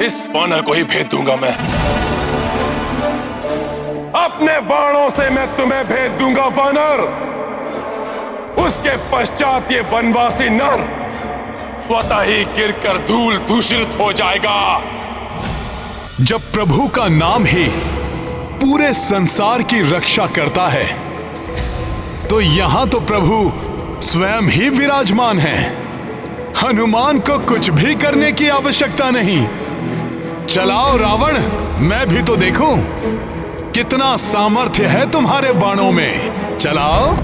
इस वानर को ही भेज दूंगा मैं। अपने बाणों से मैं तुम्हें भेज दूंगा वानर। उसके पश्चात ये वनवासी नर स्वतः ही गिरकर धूल दूषित हो जाएगा। जब प्रभु का नाम ही पूरे संसार की रक्षा करता है तो यहां तो प्रभु स्वयं ही विराजमान है। हनुमान को कुछ भी करने की आवश्यकता नहीं। चलाओ रावण, मैं भी तो देखूं कितना सामर्थ्य है तुम्हारे बाणों में। चलाओ।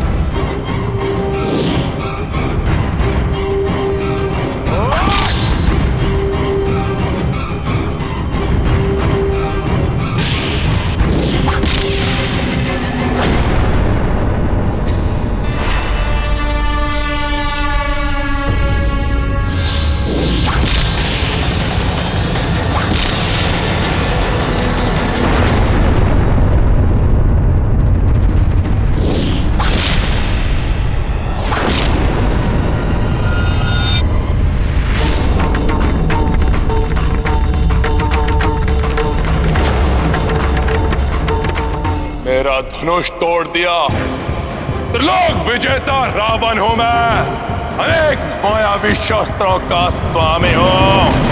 मेरा धनुष तोड़ दिया। त्रिलोक विजेता रावण हूं मैं। अनेक मायावी शस्त्रों का स्वामी हूं।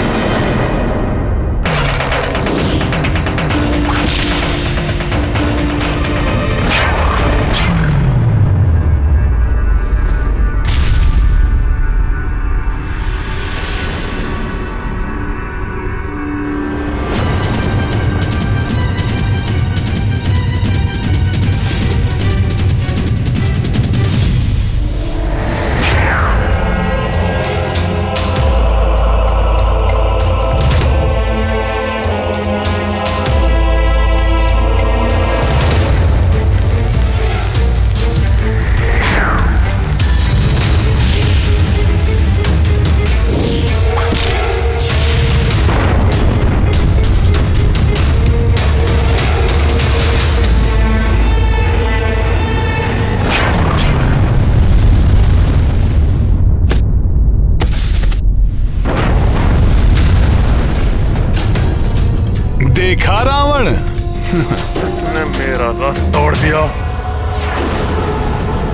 देखा रावण, उसने मेरा रथ तोड़ दिया।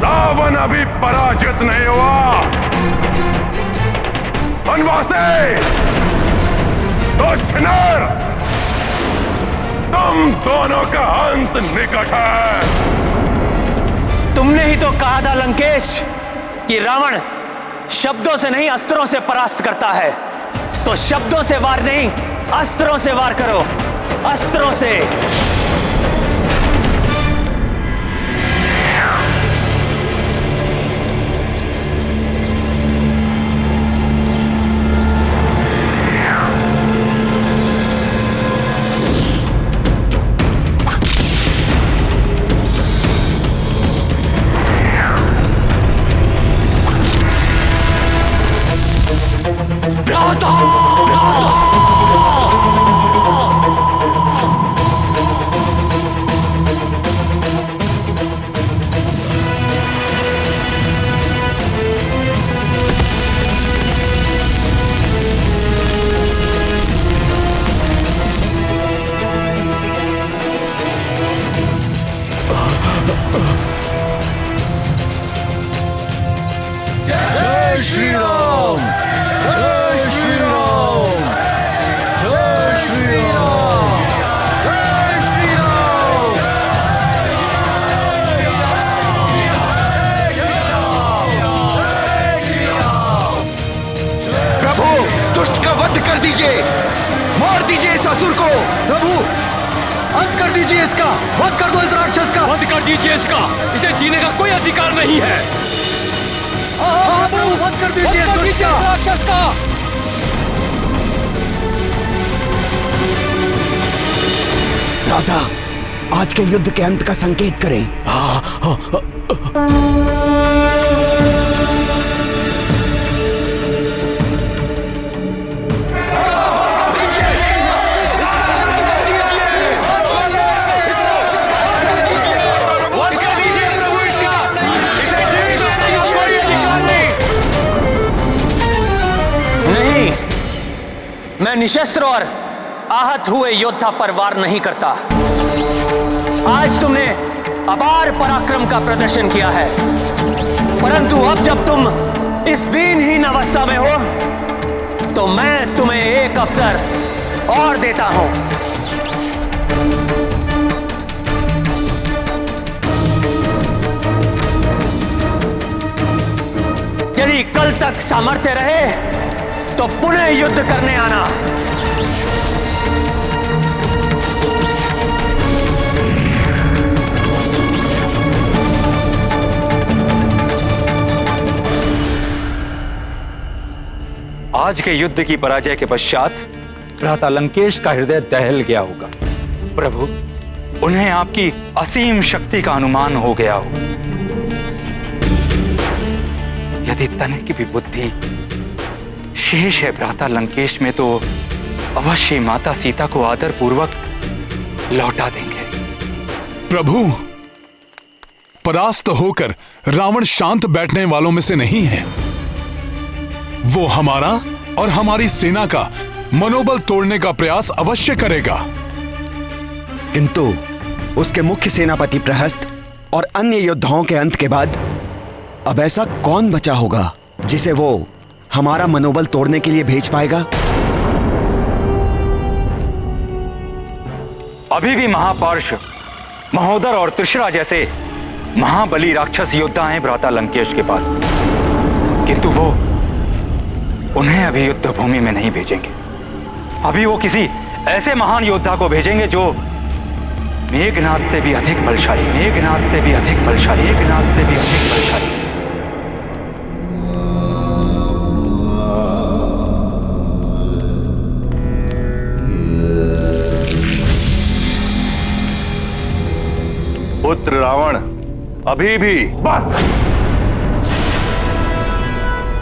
रावण अभी पराजित नहीं हुआ। वनवासी, तो छिनर, तुम दोनों का अंत निकट है। तुमने ही तो कहा था लंकेश कि रावण शब्दों से नहीं अस्त्रों से परास्त करता है। तो शब्दों से वार नहीं, अस्त्रों से वार करो। अस्त्रों से। मार दीजिए इस असुर को। प्रभु, अंत कर दीजिए इसका। वध कर दो इस राक्षस का। वध कर दीजिए इसका। इसे जीने का कोई अधिकार नहीं है। प्रभु, वध कर दीजिए इस राक्षस का। राधा, आज के युद्ध के अंत का संकेत करें। मैं निशस्त्र और आहत हुए योद्धा पर वार नहीं करता। आज तुमने अपार पराक्रम का प्रदर्शन किया है, परंतु अब जब तुम इस दीनहीन अवस्था में हो तो मैं तुम्हें एक अवसर और देता हूं। यदि कल तक सामर्थ्य रहे तो पुनः युद्ध करने आना। आज के युद्ध की पराजय के पश्चात भ्राता लंकेश का हृदय दहल गया होगा। प्रभु, उन्हें आपकी असीम शक्ति का अनुमान हो गया हो। यदि तनिक की भी बुद्धि शेष है भ्राता लंकेश में तो अवश्य माता सीता को आदर पूर्वक लौटा देंगे। प्रभु, परास्त होकर रावण शांत बैठने वालों में से नहीं है। वो हमारा और हमारी सेना का मनोबल तोड़ने का प्रयास अवश्य करेगा। किंतु उसके मुख्य सेनापति प्रहस्त और अन्य योद्धाओं के अंत के बाद अब ऐसा कौन बचा होगा जिसे वो हमारा मनोबल तोड़ने के लिए भेज पाएगा? अभी भी महापार्श, महोदर और त्रिशरा जैसे महाबली राक्षस योद्धा हैं भ्राता लंकेश के पास, किंतु वो उन्हें अभी युद्ध भूमि में नहीं भेजेंगे। अभी वो किसी ऐसे महान योद्धा को भेजेंगे जो मेघनाद से भी अधिक बलशाली, मेघनाद से भी अधिक बलशाली, मेघनाद से भी अधिक बलशाली। पुत्र रावण, अभी भी बस,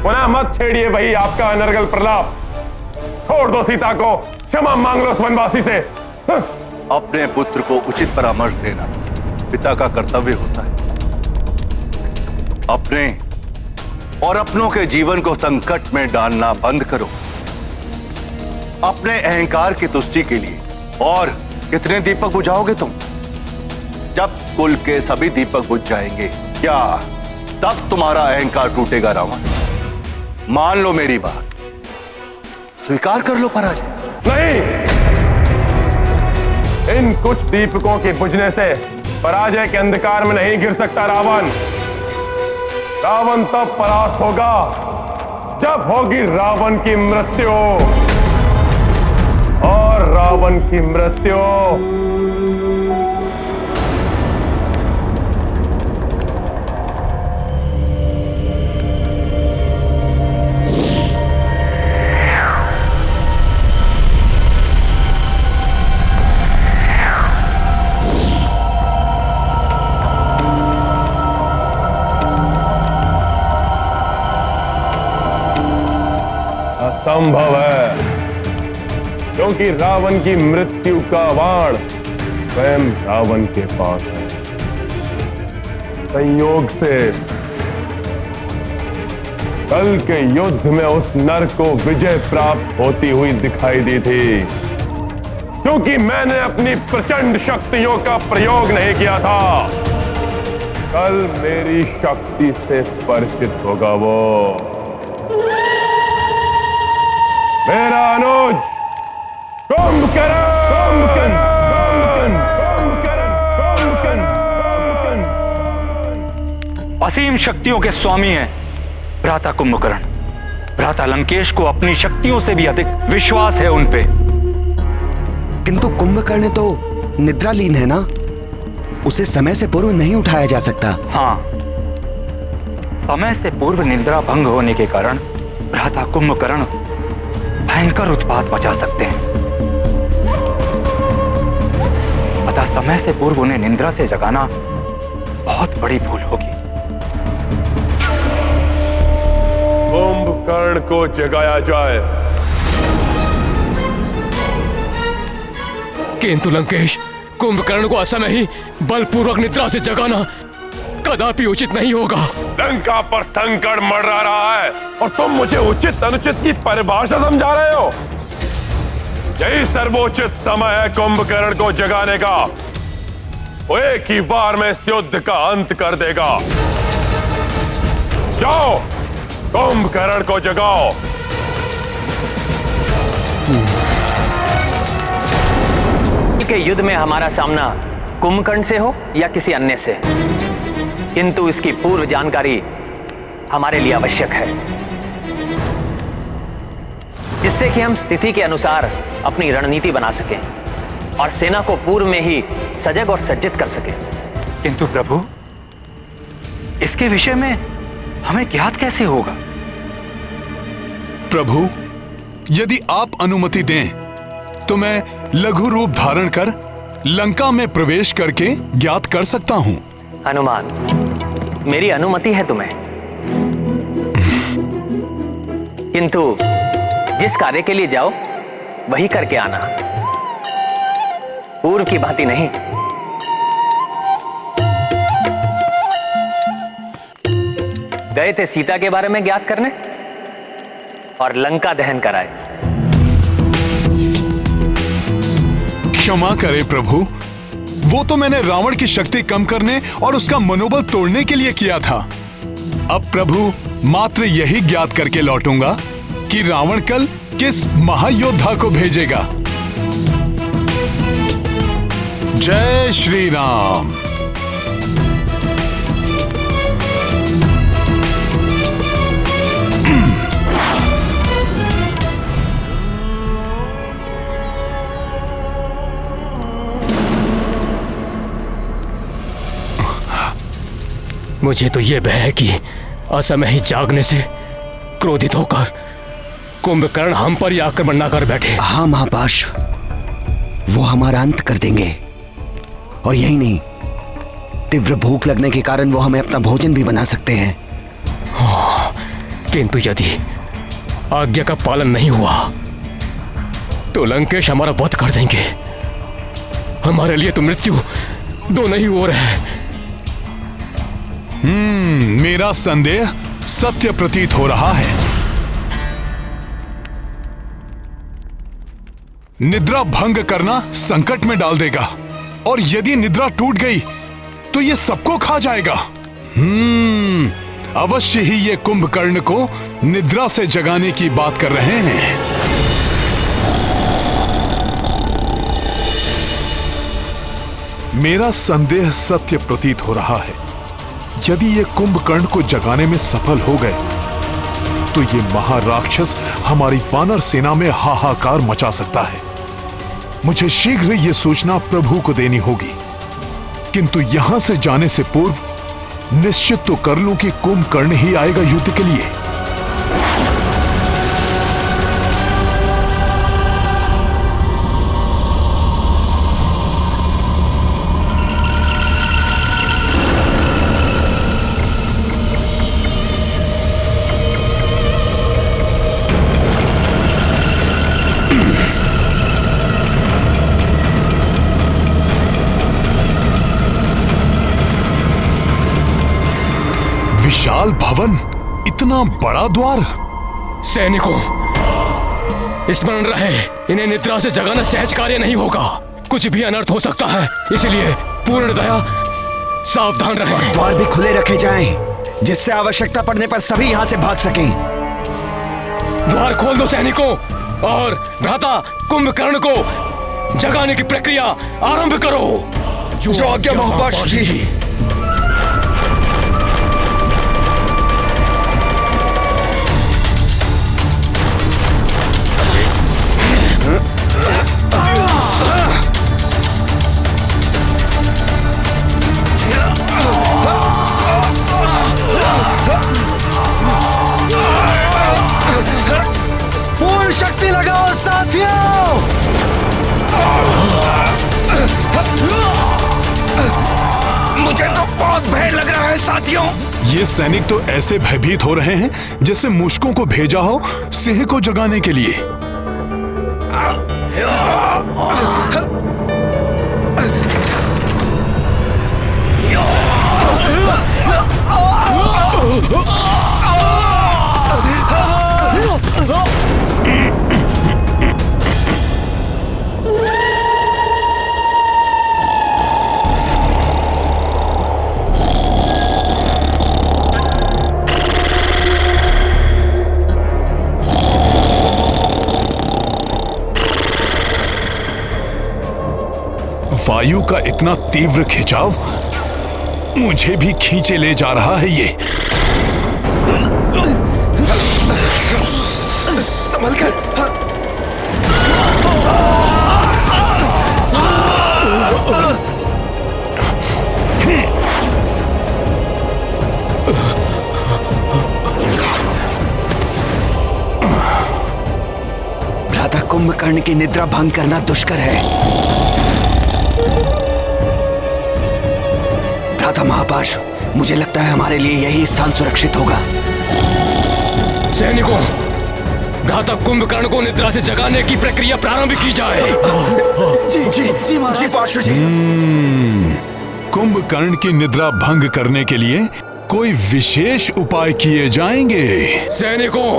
पुनः मत छेड़िए भाई आपका अनर्गल प्रलाप। छोड़ दो सीता को, क्षमा मांग लो उस वनवासी से। अपने पुत्र को उचित परामर्श देना पिता का कर्तव्य होता है। अपने और अपनों के जीवन को संकट में डालना बंद करो। अपने अहंकार की तुष्टि के लिए और कितने दीपक बुझाओगे तुम? जब कुल के सभी दीपक बुझ जाएंगे, क्या तब तुम्हारा अहंकार टूटेगा रावण? मान लो मेरी बात, स्वीकार कर लो पराजय। नहीं, इन कुछ दीपकों के बुझने से पराजय के अंधकार में नहीं गिर सकता रावण। रावण तब परास्त होगा जब होगी रावण की मृत्यु, और रावण की मृत्यु असंभव है, क्योंकि रावण की मृत्यु का वाण स्वयं रावण के पास है। संयोग से कल के युद्ध में उस नर को विजय प्राप्त होती हुई दिखाई दी थी, क्योंकि मैंने अपनी प्रचंड शक्तियों का प्रयोग नहीं किया था। कल मेरी शक्ति से परिचित होगा वो। मेरा अनुज कुंभकर्ण, असीम शक्तियों के स्वामी हैं भ्राता कुंभकर्ण। भ्राता लंकेश को अपनी शक्तियों से भी अधिक विश्वास है उन पे। किंतु कुंभकर्ण तो निद्रालीन है ना, उसे समय से पूर्व नहीं उठाया जा सकता। हाँ, समय से पूर्व निद्रा भंग होने के कारण भ्राता कुंभकर्ण भयंकर उत्पात मचा सकते हैं। अतः समय से पूर्व उन्हें निद्रा से जगाना बहुत बड़ी भूल होगी। कुंभकर्ण को जगाया जाए। किंतु लंकेश, कुंभकर्ण को असमय ही बलपूर्वक निद्रा से जगाना कदापि उचित नहीं होगा। लंका पर संकट मंडरा रहा है और तुम मुझे उचित अनुचित की परिभाषा समझा रहे हो। यही सर्वोचित समय है कुंभकर्ण को जगाने का। वो एक ही बार में इस युद्ध का अंत कर देगा। जाओ, कुंभकर्ण को जगाओ। के युद्ध में हमारा सामना कुंभकर्ण से हो या किसी अन्य से, किंतु इसकी पूर्व जानकारी हमारे लिए आवश्यक है, जिससे कि हम स्थिति के अनुसार अपनी रणनीति बना सकें और सेना को पूर्व में ही सजग और सज्जित कर सकें। किंतु प्रभु, इसके विषय में हमें ज्ञात कैसे होगा? प्रभु, यदि आप अनुमति दें तो मैं लघु रूप धारण कर लंका में प्रवेश करके ज्ञात कर सकता हूं। हनुमान, मेरी अनुमति है तुम्हें, किंतु जिस कार्य के लिए जाओ वही करके आना, पूर्व की भांति नहीं। गए थे सीता के बारे में ज्ञात करने और लंका दहन कराए। क्षमा करें प्रभु, वो तो मैंने रावण की शक्ति कम करने और उसका मनोबल तोड़ने के लिए किया था। अब प्रभु मात्र यही ज्ञात करके लौटूंगा कि रावण कल किस महायोद्धा को भेजेगा। जय श्री राम। मुझे तो यह भय है कि असमय ही जागने से क्रोधित होकर कुंभकर्ण हम पर ही आक्रमण न कर बैठे। हाँ महापार्श्व, वो हमारा अंत कर देंगे। और यही नहीं, तीव्र भूख लगने के कारण वो हमें अपना भोजन भी बना सकते हैं। हाँ, किंतु यदि आज्ञा का पालन नहीं हुआ तो लंकेश हमारा वध कर देंगे। हमारे लिए तो मृत्यु दोनों ही ओर है। मेरा संदेह सत्य प्रतीत हो रहा है। निद्रा भंग करना संकट में डाल देगा, और यदि निद्रा टूट गई तो ये सबको खा जाएगा। अवश्य ही ये कुंभकर्ण को निद्रा से जगाने की बात कर रहे हैं। मेरा संदेह सत्य प्रतीत हो रहा है। यदि ये कुंभकर्ण को जगाने में सफल हो गए तो ये महाराक्षस हमारी वानर सेना में हाहाकार मचा सकता है। मुझे शीघ्र ये सूचना प्रभु को देनी होगी, किंतु यहां से जाने से पूर्व निश्चित तो कर लूं कि कुंभकर्ण ही आएगा युद्ध के लिए। विशाल भवन, इतना बड़ा द्वार। सैनिकों, स्मरण रहे, इन्हें निद्रा से जगाना सहज कार्य नहीं होगा। कुछ भी अनर्थ हो सकता है, इसलिए पूर्ण दया सावधान रहें। द्वार भी खुले रखे जाएं, जिससे आवश्यकता पड़ने पर सभी यहां से भाग सकें। द्वार खोल दो सैनिकों, और भ्राता कुंभकर्ण को जगाने की प्रक्रिया आरंभ करो। जो आज्ञा महापार्श्व जी। पूर्ण शक्ति लगाओ साथियों। मुझे तो बहुत भय लग रहा है साथियों। ये सैनिक तो ऐसे भयभीत हो रहे हैं जैसे मूषकों को भेजा हो सिंह को जगाने के लिए। वायु का इतना तीव्र खिंचाव मुझे भी खींचे ले जा रहा है। ये संभल कर। भ्राता कुंभकर्ण की निद्रा भंग करना दुष्कर है। भ्राता महापार्श्व, मुझे लगता है हमारे लिए यही स्थान सुरक्षित होगा। सैनिकों, भ्राता कुंभकर्ण को निद्रा से जगाने की प्रक्रिया प्रारंभ की जाए। जी पार्श्व जी। कुंभकर्ण की निद्रा भंग करने के लिए कोई विशेष उपाय किए जाएंगे। सैनिकों,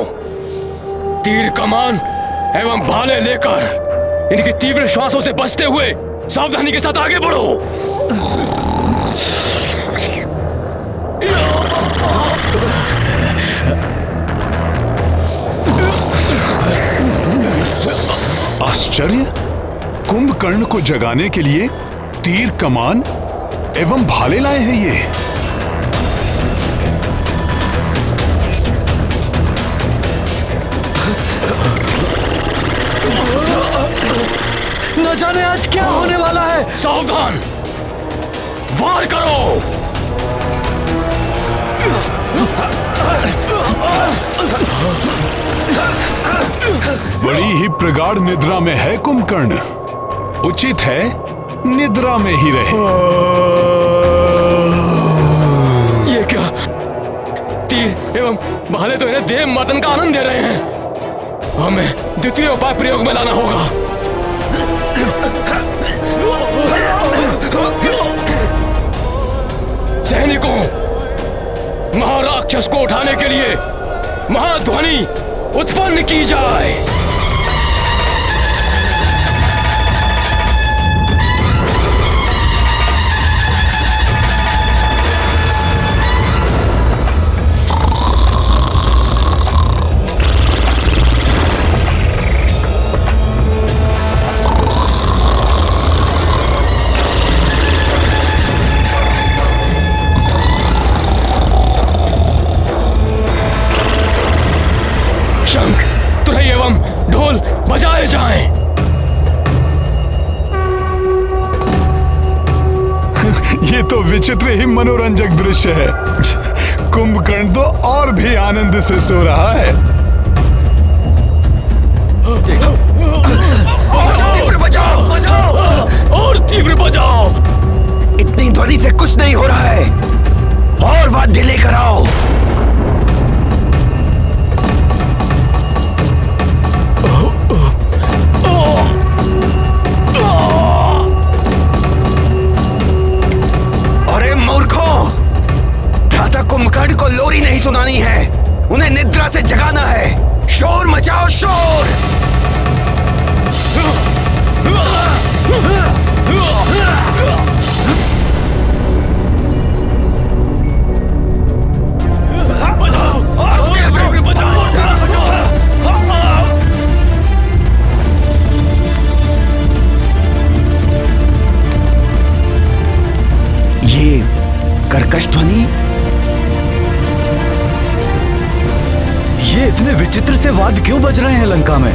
तीर कमान एवं भाले लेकर इनकी तीव्र श्वासों से बचते हुए सावधानी के साथ आगे बढ़ो। आश्चर्य, कुंभकर्ण को जगाने के लिए तीर कमान एवं भाले लाए हैं ये। न जाने आज क्या होने वाला है। सावधान, वार करो। बड़ी ही प्रगाढ़ निद्रा में है कुंभकर्ण, उचित है निद्रा में ही रहे। ये क्या? तीर एवं भाले तो इन्हें देह मदन का आनंद दे रहे हैं। हमें द्वितीय उपाय प्रयोग में लाना होगा। सैनिकों, महाराक्षस को उठाने के लिए महाध्वनि उत्पन्न की जाए। ढोल बजाए जाएं। ये तो विचित्र ही मनोरंजक दृश्य है। कुंभकर्ण तो और भी आनंद से सो रहा है। तीव्र बजाओ, बजाओ और तीव्र बजाओ। इतनी ध्वनि से कुछ नहीं हो रहा है, और वाद्य लेकर आओ। अरे मूर्खों, भ्राता कुंभकर्ण को लोरी नहीं सुनानी है, उन्हें निद्रा से जगाना है। शोर मचाओ, शोर। ये कर्कश ध्वनि, ये इतने विचित्र से वाद्य क्यों बज रहे हैं लंका में?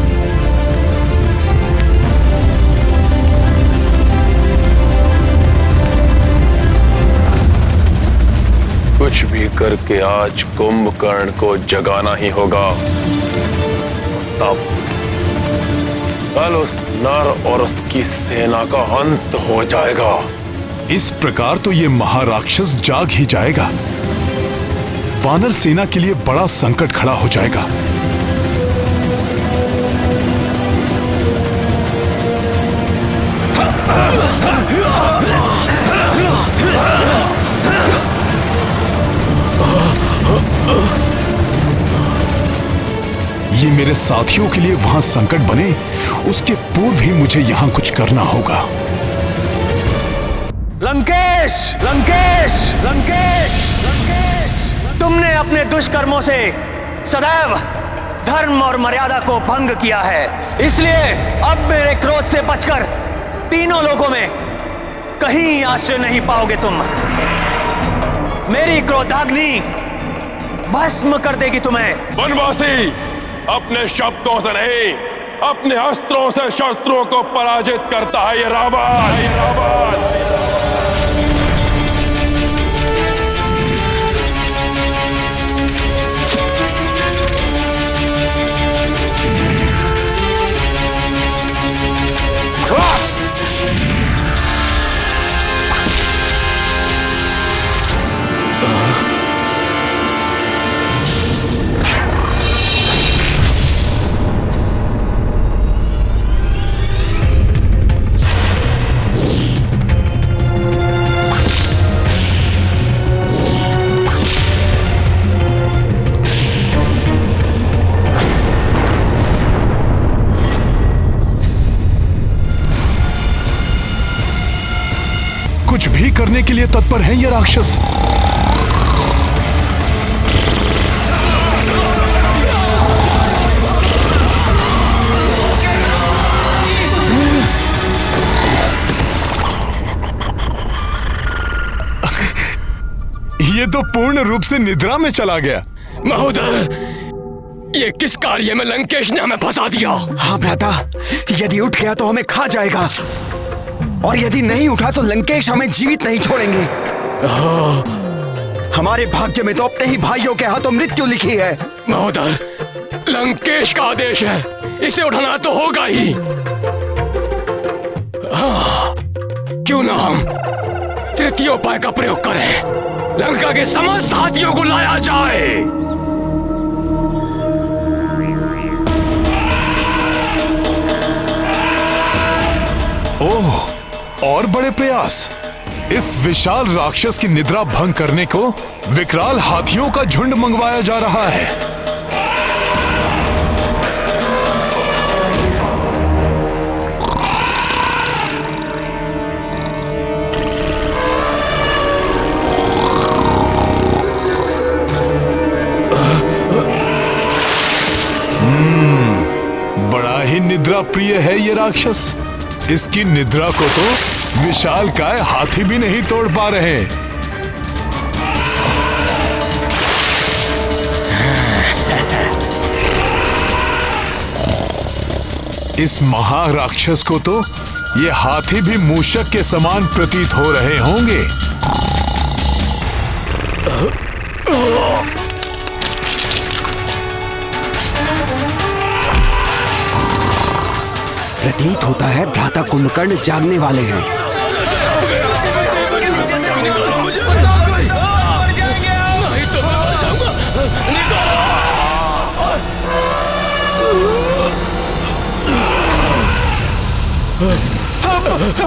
कुछ भी करके आज कुंभकर्ण को जगाना ही होगा। तब कल उस नर और उसकी सेना का अंत हो जाएगा। इस प्रकार तो ये महाराक्षस जाग ही जाएगा। वानर सेना के लिए बड़ा संकट खड़ा हो जाएगा। ये मेरे साथियों के लिए वहां संकट बने, उसके पूर्व ही मुझे यहां कुछ करना होगा। लंकेश, लंकेश, लंकेश, लंकेश, तुमने अपने दुष्कर्मों से सदैव धर्म और मर्यादा को भंग किया है। इसलिए अब मेरे क्रोध से बचकर तीनों लोगों में कहीं आश्रय नहीं पाओगे तुम। मेरी क्रोधाग्नि भस्म कर देगी तुम्हें। वनवासी अपने शब्दों से नहीं, अपने अस्त्रों से शस्त्रों को पराजित करता है ये रावण। कुछ भी करने के लिए तत्पर हैं ये राक्षस। ये तो पूर्ण रूप से निद्रा में चला गया। महोदर, ये किस कार्य में लंकेश ने हमें फंसा दिया? हाँ भ्राता, यदि उठ गया तो हमें खा जाएगा, और यदि नहीं उठा तो लंकेश हमें जीवित नहीं छोड़ेंगे। हमारे भाग्य में तो अपने ही भाइयों के हाथों मृत्यु लिखी है। महोदर, लंकेश का आदेश है, इसे उठाना तो होगा ही। क्यों ना हम तृतीय उपाय का प्रयोग करें, लंका के समस्त हाथियों को लाया जाए। ओह, और बड़े प्रयास। इस विशाल राक्षस की निद्रा भंग करने को विकराल हाथियों का झुंड मंगवाया जा रहा है। बड़ा ही निद्रा प्रिय है ये राक्षस। इसकी निद्रा को तो विशालकाय हाथी भी नहीं तोड़ पा रहे। इस महाराक्षस को तो ये हाथी भी मूषक के समान प्रतीत हो रहे होंगे। प्रतीत होता है भ्राता कुंभकर्ण जागने वाले हैं। नहीं तो मैं मर जाऊंगा।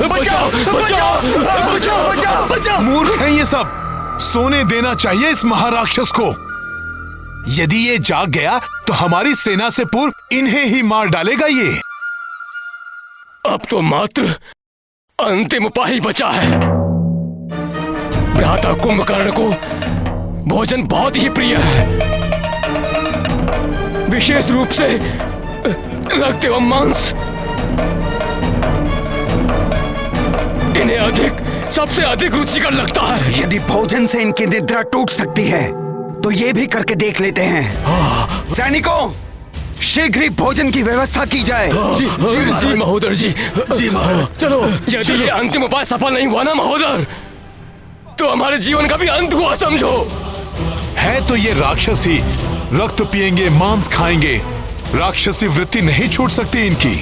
बचाओ, बचाओ, बचाओ, बचाओ, बचाओ। मूर्ख हैं ये सब। सोने देना चाहिए इस महाराक्षस को। यदि ये जाग गया तो हमारी सेना से पूर्व इन्हें ही मार डालेगा ये। अब तो मात्र अंतिम उपाय ही बचा है। भ्राता कुंभकर्ण को भोजन बहुत ही प्रिय है, विशेष रूप से रक्त एवं मांस। इन्हें सबसे अधिक रुचिकर लगता है। यदि भोजन से इनकी निद्रा टूट सकती है तो ये भी करके देख लेते हैं। सैनिकों, शीघ्र ही भोजन की व्यवस्था की जाए। जी महोदर जी। जी महाराज। चलो, यदि ये अंतिम उपाय सफल नहीं हुआ ना महोदर, तो हमारे जीवन का भी अंत हुआ समझो। है तो ये राक्षसी, रक्त पिएंगे, मांस खाएंगे, राक्षसी वृत्ति नहीं छूट सकती इनकी।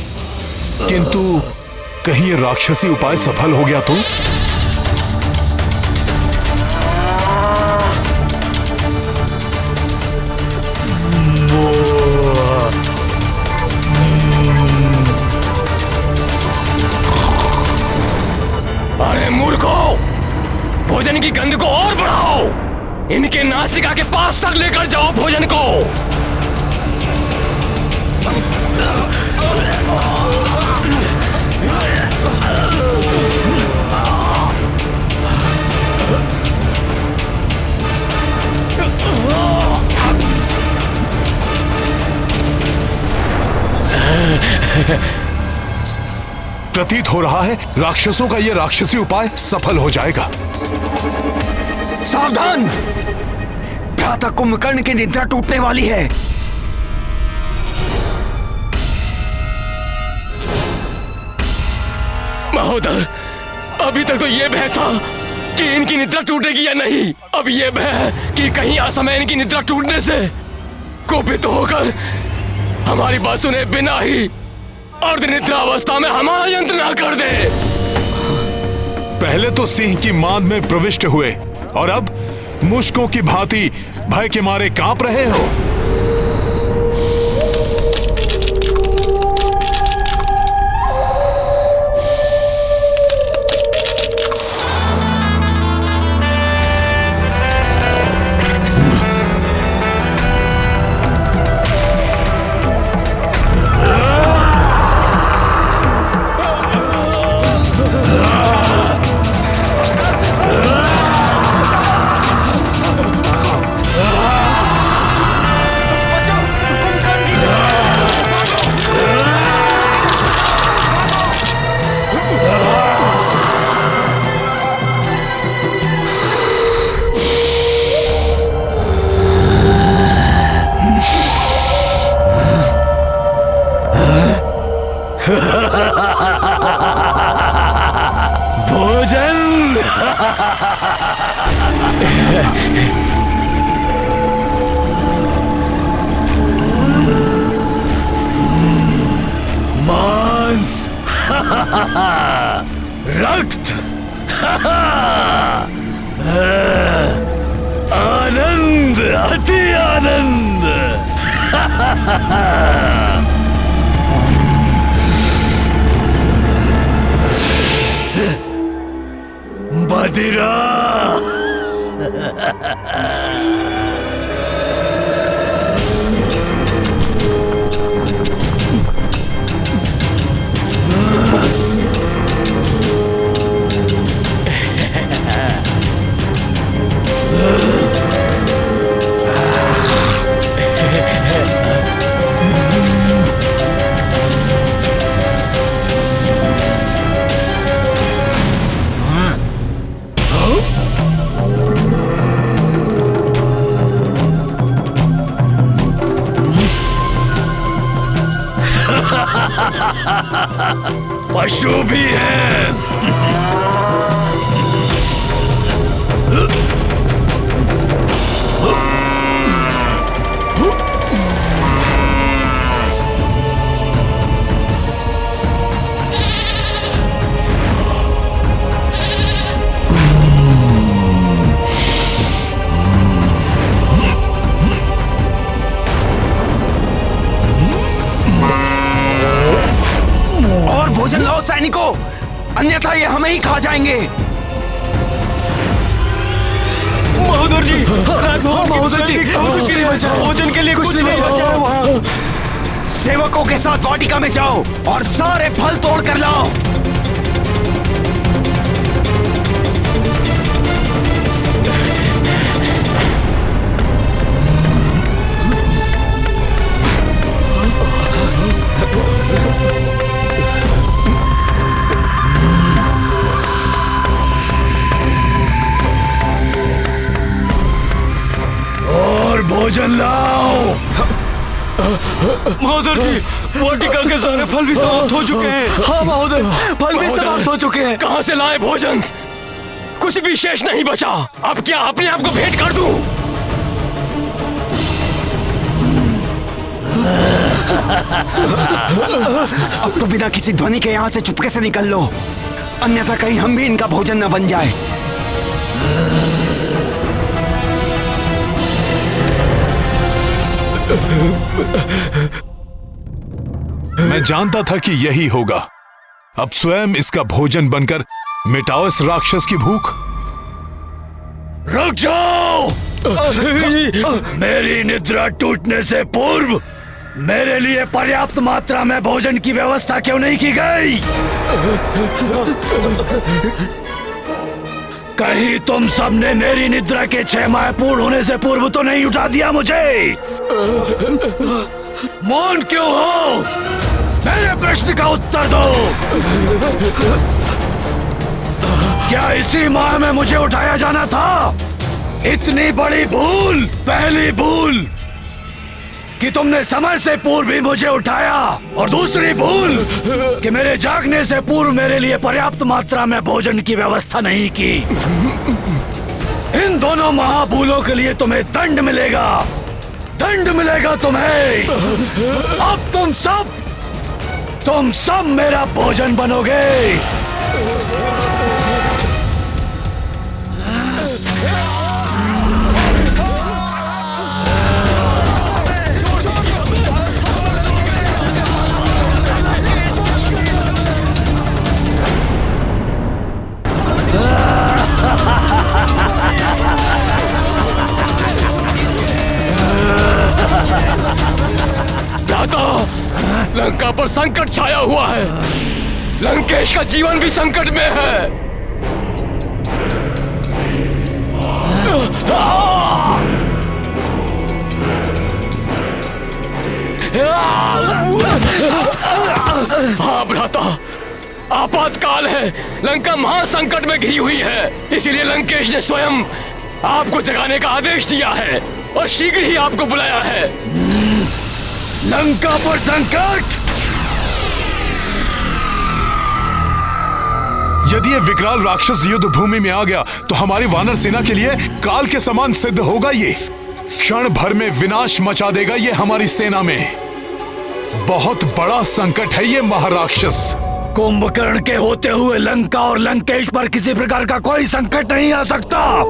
किंतु कहीं ये राक्षसी उपाय सफल हो गया तो? अरे मूर्खों, भोजन की गंध को और बढ़ाओ। इनके नासिका के पास तक लेकर जाओ भोजन को। प्रतीत हो रहा है राक्षसों का यह राक्षसी उपाय सफल हो जाएगा। सावधान! भ्राता कुंभकर्ण की निद्रा टूटने वाली है। महोदर, अभी तक तो ये भय था कि इनकी निद्रा टूटेगी या नहीं। अब ये भय है कि कहीं असमय इनकी निद्रा टूटने से कुपित होकर हमारी बात सुने बिना ही अर्धनिद्रा अवस्था में हमारा यंत्र ना कर दे। पहले तो सिंह की मांद में प्रविष्ट हुए और अब मुश्कों की भांति भय के मारे कांप रहे हो। रक्त, आनंद, अति आनंद। मदिरा। पशु भी है। भोजन लाओ सैनिकों, अन्यथा ये हमें ही खा जाएंगे। महोदर जी, महोदर जी, भोजन के लिए कुछ नहीं बचा। सेवकों के साथ वाटिका में जाओ और सारे फल तोड़ कर लाओ। भोजन लाओ। महोदर जी, वाटिका के सारे फल भी समाप्त हो चुके हैं। हाँ महोदर, फल भी समाप्त हो चुके हैं। कहां से लाए भोजन? कुछ भी शेष नहीं बचा। अब क्या अपने आप को भेंट कर दूं? अब तो बिना किसी ध्वनि के यहाँ से चुपके से निकल लो, अन्यथा कहीं हम भी इनका भोजन न बन जाए। मैं जानता था कि यही होगा। अब स्वयं इसका भोजन बनकर मिटाओ इस राक्षस की भूख। रुक जाओ। मेरी निद्रा टूटने से पूर्व मेरे लिए पर्याप्त मात्रा में भोजन की व्यवस्था क्यों नहीं की गई? कहीं तुम सबने मेरी निद्रा के 6 माह पूर्ण होने से पूर्व तो नहीं उठा दिया मुझे? मौन क्यों हो? मेरे प्रश्न का उत्तर दो। क्या इसी माह में मुझे उठाया जाना था? इतनी बड़ी भूल, पहली भूल कि तुमने समय से पूर्व भी मुझे उठाया, और दूसरी भूल कि मेरे जागने से पूर्व मेरे लिए पर्याप्त मात्रा में भोजन की व्यवस्था नहीं की। इन दोनों महाभूलों के लिए तुम्हें दंड मिलेगा, दंड मिलेगा तुम्हें। अब तुम सब मेरा भोजन बनोगे। लंका पर संकट छाया हुआ है। लंकेश का जीवन भी संकट में है। हाँ भ्राता, आपातकाल है। लंका महासंकट में घिरी हुई है। इसीलिए लंकेश ने स्वयं आपको जगाने का आदेश दिया है और शीघ्र ही आपको बुलाया है। लंका पर संकट? यदि ये विकराल राक्षस युद्ध भूमि में आ गया तो हमारी वानर सेना के लिए काल के समान सिद्ध होगा। ये क्षण भर में विनाश मचा देगा। ये हमारी सेना में बहुत बड़ा संकट है ये महाराक्षस। कुंभकर्ण के होते हुए लंका और लंकेश पर किसी प्रकार का कोई संकट नहीं आ सकता।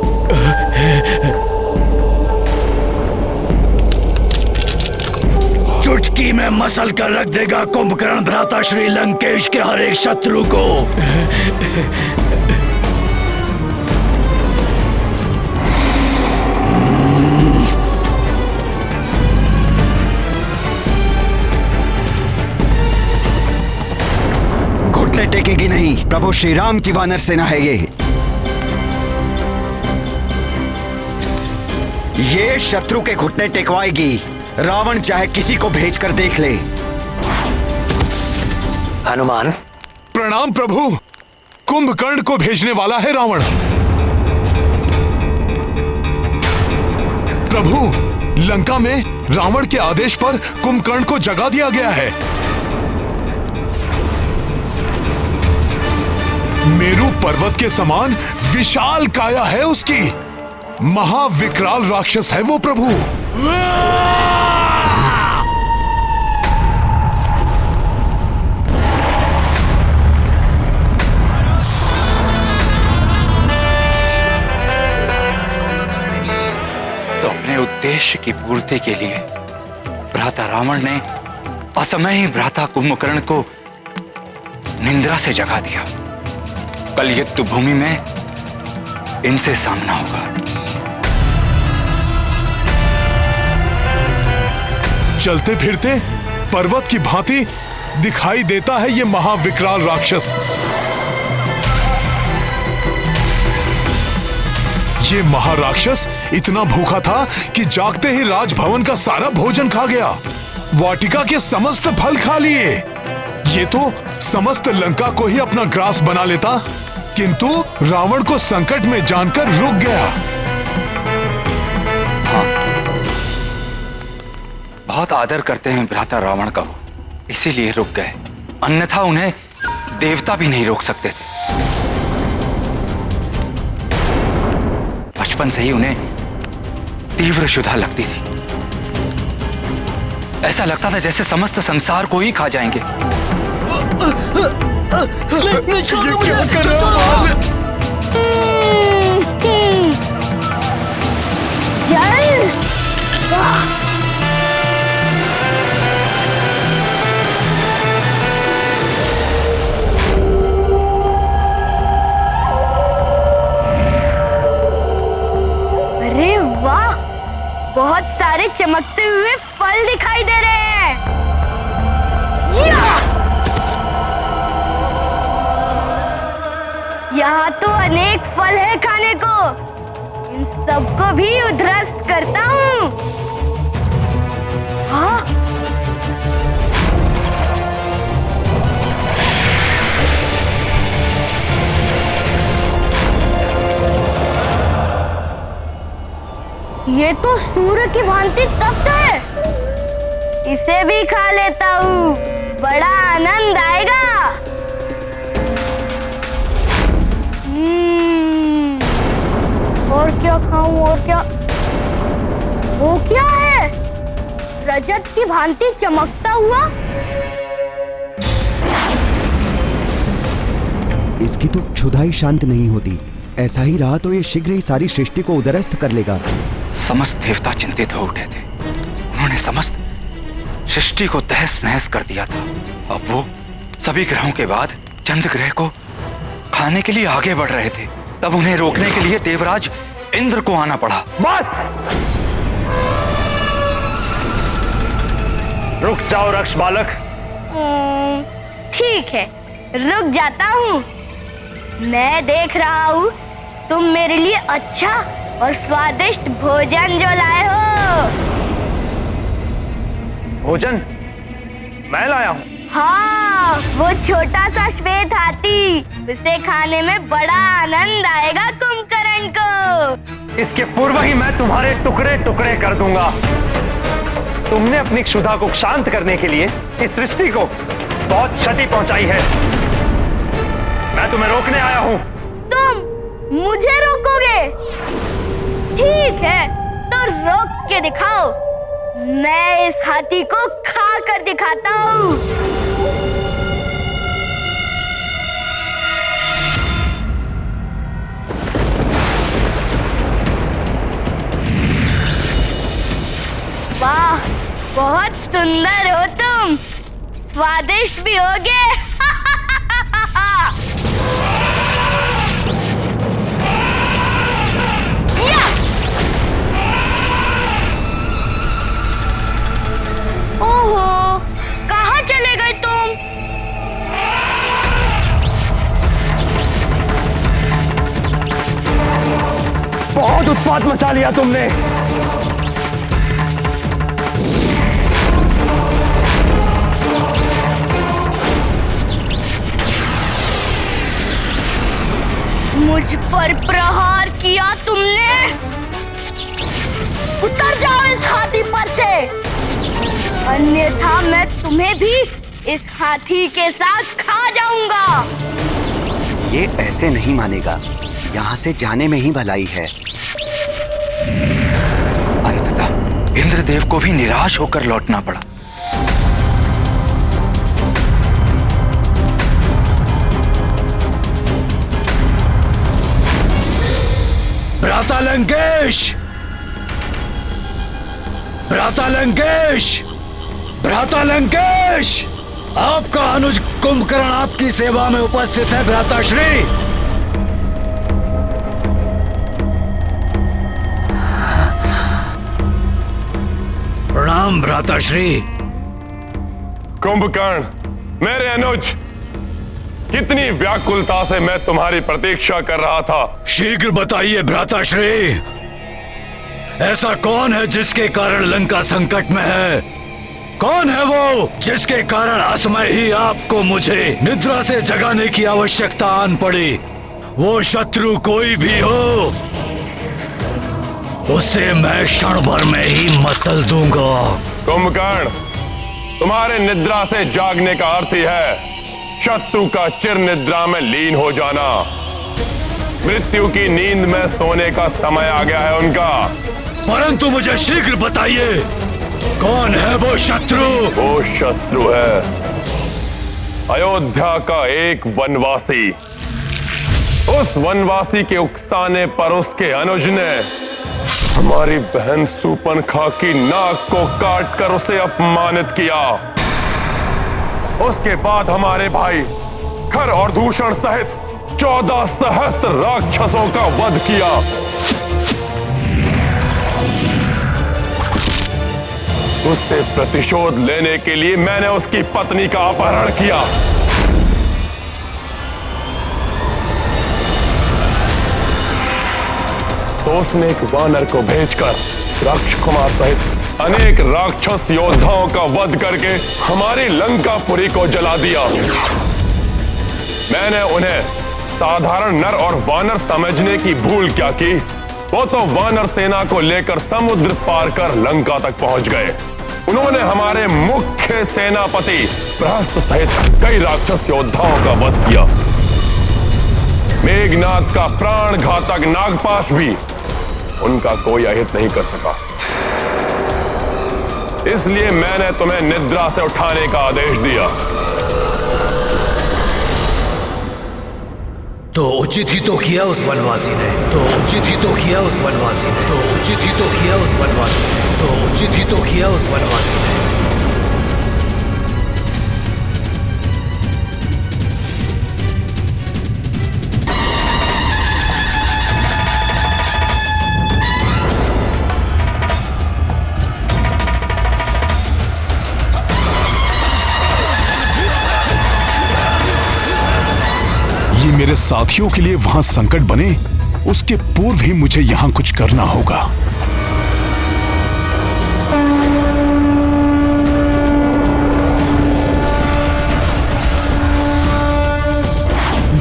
चुटकी में मसल कर रख देगा कुंभकर्ण भ्राता श्री लंकेश के हर एक शत्रु को। घुटने टेकेगी नहीं। प्रभु श्री राम की वानर सेना है ये शत्रु के घुटने टेकवाएगी। रावण चाहे किसी को भेजकर देख ले। हनुमान। प्रणाम प्रभु। कुंभकर्ण को भेजने वाला है रावण। प्रभु, लंका में रावण के आदेश पर कुंभकर्ण को जगा दिया गया है। मेरू पर्वत के समान विशाल काया है उसकी। महाविकराल राक्षस है वो प्रभु। तो अपने उद्देश्य की पूर्ति के लिए भ्राता रावण ने असमय ही भ्राता कुंभकर्ण को निंद्रा से जगा दिया। कल युद्ध भूमि में इनसे सामना होगा। चलते फिरते पर्वत की भांति दिखाई देता है ये महाविकराल राक्षस। ये महाराक्षस इतना भूखा था कि जागते ही राजभवन का सारा भोजन खा गया। वाटिका के समस्त फल खा लिए। ये तो समस्त लंका को ही अपना ग्रास बना लेता, किंतु रावण को संकट में जानकर रुक गया। बहुत आदर करते हैं भ्राता रावण का वो, इसीलिए रुक गए। अन्यथा उन्हें देवता भी नहीं रोक सकते थे। बचपन से ही उन्हें तीव्र क्षुधा लगती थी। ऐसा लगता था जैसे समस्त संसार को ही खा जाएंगे। अरे वाह, बहुत सारे चमकते हुए फल दिखाई दे रहे हैं। यहाँ तो अनेक फल है खाने को। इन सबको भी उध्वस्त करता हूँ। हाँ? ये तो सूर्य की भांति तप्त है। इसे भी खा लेता हूँ, बड़ा आनंद आएगा। और क्या खाऊं और क्या? वो क्या है? रजत की भांति चमकता हुआ। इसकी तो क्षुधा ही शांत नहीं होती। ऐसा ही रहा तो ये शीघ्र ही सारी सृष्टि को उद्ध्वस्त कर लेगा। समस्त देवता चिंतित हो उठे थे। उन्होंने समस्त सृष्टि को तहस नहस कर दिया था। अब वो सभी ग्रहों के बाद चंद्र ग्रह को खाने के लिए आगे बढ़ रहे थे। तब उन्हें रोकने के लिए देवराज इंद्र को आना पड़ा। बस रुक जाओ रक्ष बालक। ठीक है, रुक जाता हूँ। मैं देख रहा हूँ तुम मेरे लिए अच्छा और स्वादिष्ट भोजन जो लाए हो। भोजन मैं लाया हूँ? हाँ, वो छोटा सा श्वेत हाथी। उसे खाने में बड़ा आनंद आएगा कुंभकर्ण को। इसके पूर्व ही मैं तुम्हारे टुकड़े टुकड़े कर दूंगा। तुमने अपनी क्षुधा को शांत करने के लिए इस सृष्टि को बहुत क्षति पहुंचाई है। मैं तुम्हें रोकने आया हूं। तुम मुझे रोकोगे? ठीक है, तो रोक के दिखाओ। मैं इस हाथी को खा कर दिखाता हूं। वाह, बहुत सुंदर हो तुम। स्वादिष्ट भी होगे। ओहो, कहाँ चले गए तुम? बहुत उत्पात मचा लिया तुमने। मुझ पर प्रहार किया तुमने। उतर जाओ इस हाथी पर से, अन्यथा मैं तुम्हें भी इस हाथी के साथ खा जाऊंगा। ये ऐसे नहीं मानेगा। यहाँ से जाने में ही भलाई है। अंततः इंद्रदेव को भी निराश होकर लौटना पड़ा। भ्राता लंकेश! भ्राता लंकेश! भ्राता लंकेश! आपका अनुज कुंभकर्ण आपकी सेवा में उपस्थित है भ्राता श्री। प्रणाम भ्राता श्री। कुंभकर्ण, मेरे अनुज, कितनी व्याकुलता से मैं तुम्हारी प्रतीक्षा कर रहा था। शीघ्र बताइए भ्राता श्री, ऐसा कौन है जिसके कारण लंका संकट में है? कौन है वो जिसके कारण असमय ही आपको मुझे निद्रा से जगाने की आवश्यकता आन पड़ी? वो शत्रु कोई भी हो, उसे मैं क्षण भर में ही मसल दूंगा। कुंभकर्ण, तुम्हारे निद्रा से जागने का अर्थ ही है शत्रु का चिर निद्रा में लीन हो जाना। मृत्यु की नींद में सोने का समय आ गया है उनका। परंतु मुझे शीघ्र बताइए, कौन है वो शत्रु? वो शत्रु है अयोध्या का एक वनवासी। उस वनवासी के उकसाने पर उसके अनुज ने हमारी बहन सूर्पणखा की नाक को काटकर उसे अपमानित किया। उसके बाद हमारे भाई खर और दूषण सहित 14 सहस्त्र राक्षसों का वध किया। उससे प्रतिशोध लेने के लिए मैंने उसकी पत्नी का अपहरण किया। तो उसने एक वानर को भेजकर राक्षकुमार सहित अनेक राक्षस योद्धाओं का वध करके हमारी लंकापुरी को जला दिया। मैंने उन्हें साधारण नर और वानर समझने की भूल क्या की, वो तो वानर सेना को लेकर समुद्र पार कर लंका तक पहुंच गए। उन्होंने हमारे मुख्य सेनापति प्रहस्त सहित कई राक्षस योद्धाओं का वध किया। मेघनाद का प्राण घातक नागपाश भी उनका कोई अहित नहीं कर सका। इसलिए मैंने तुम्हें निद्रा से उठाने का आदेश दिया। तो उचित ही तो किया उस वनवासी ने, तो उचित ही तो किया उस वनवासी ने, तो उचित ही तो किया उस वनवासी ने, तो उचित ही तो किया उस वनवासी ने। ये मेरे साथियों के लिए वहां संकट बने, उसके पूर्व ही मुझे यहां कुछ करना होगा।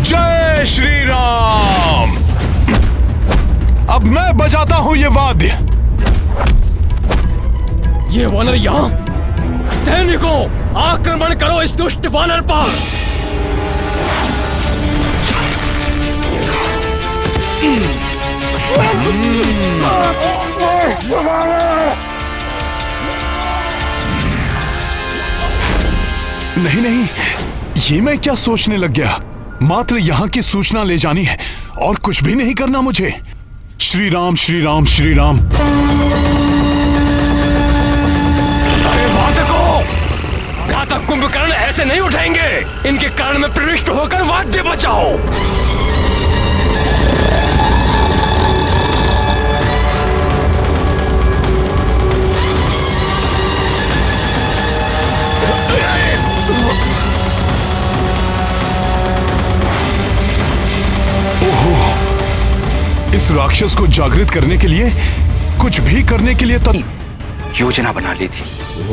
जय श्री राम। अब मैं बजाता हूं ये वाद्य। ये वानर यहां। सैनिकों, आक्रमण करो इस दुष्ट वानर पर। नहीं नहीं, ये मैं क्या सोचने लग गया। मात्र यहां की सूचना ले जानी है और कुछ भी नहीं करना मुझे। श्री राम श्री राम श्री राम। अरे वादकों, घातक कुंभकर्ण ऐसे नहीं उठाएंगे। इनके कारण में प्रविष्ट होकर वाद्य बचाओ। इस राक्षस को जागृत करने के लिए, कुछ भी करने के लिए योजना बना ली थी।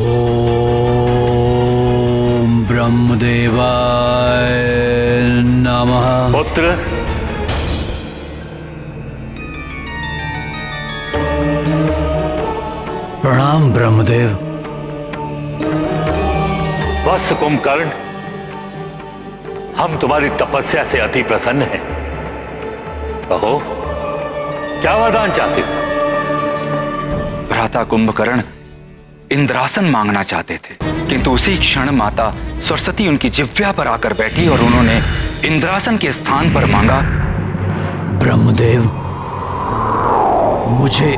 ओम ब्रह्मदेवाय नमः। पुत्र, प्रणाम ब्रह्मदेव। वत्स कुंभकर्ण, हम तुम्हारी तपस्या से अति प्रसन्न हैं। कहो, क्या वरदान चाहते हो? भ्राता कुंभकर्ण इंद्रासन मांगना चाहते थे, किंतु उसी क्षण माता सरस्वती उनकी जिह्वा पर आकर बैठी और उन्होंने इंद्रासन के स्थान पर मांगा। ब्रह्मदेव, मुझे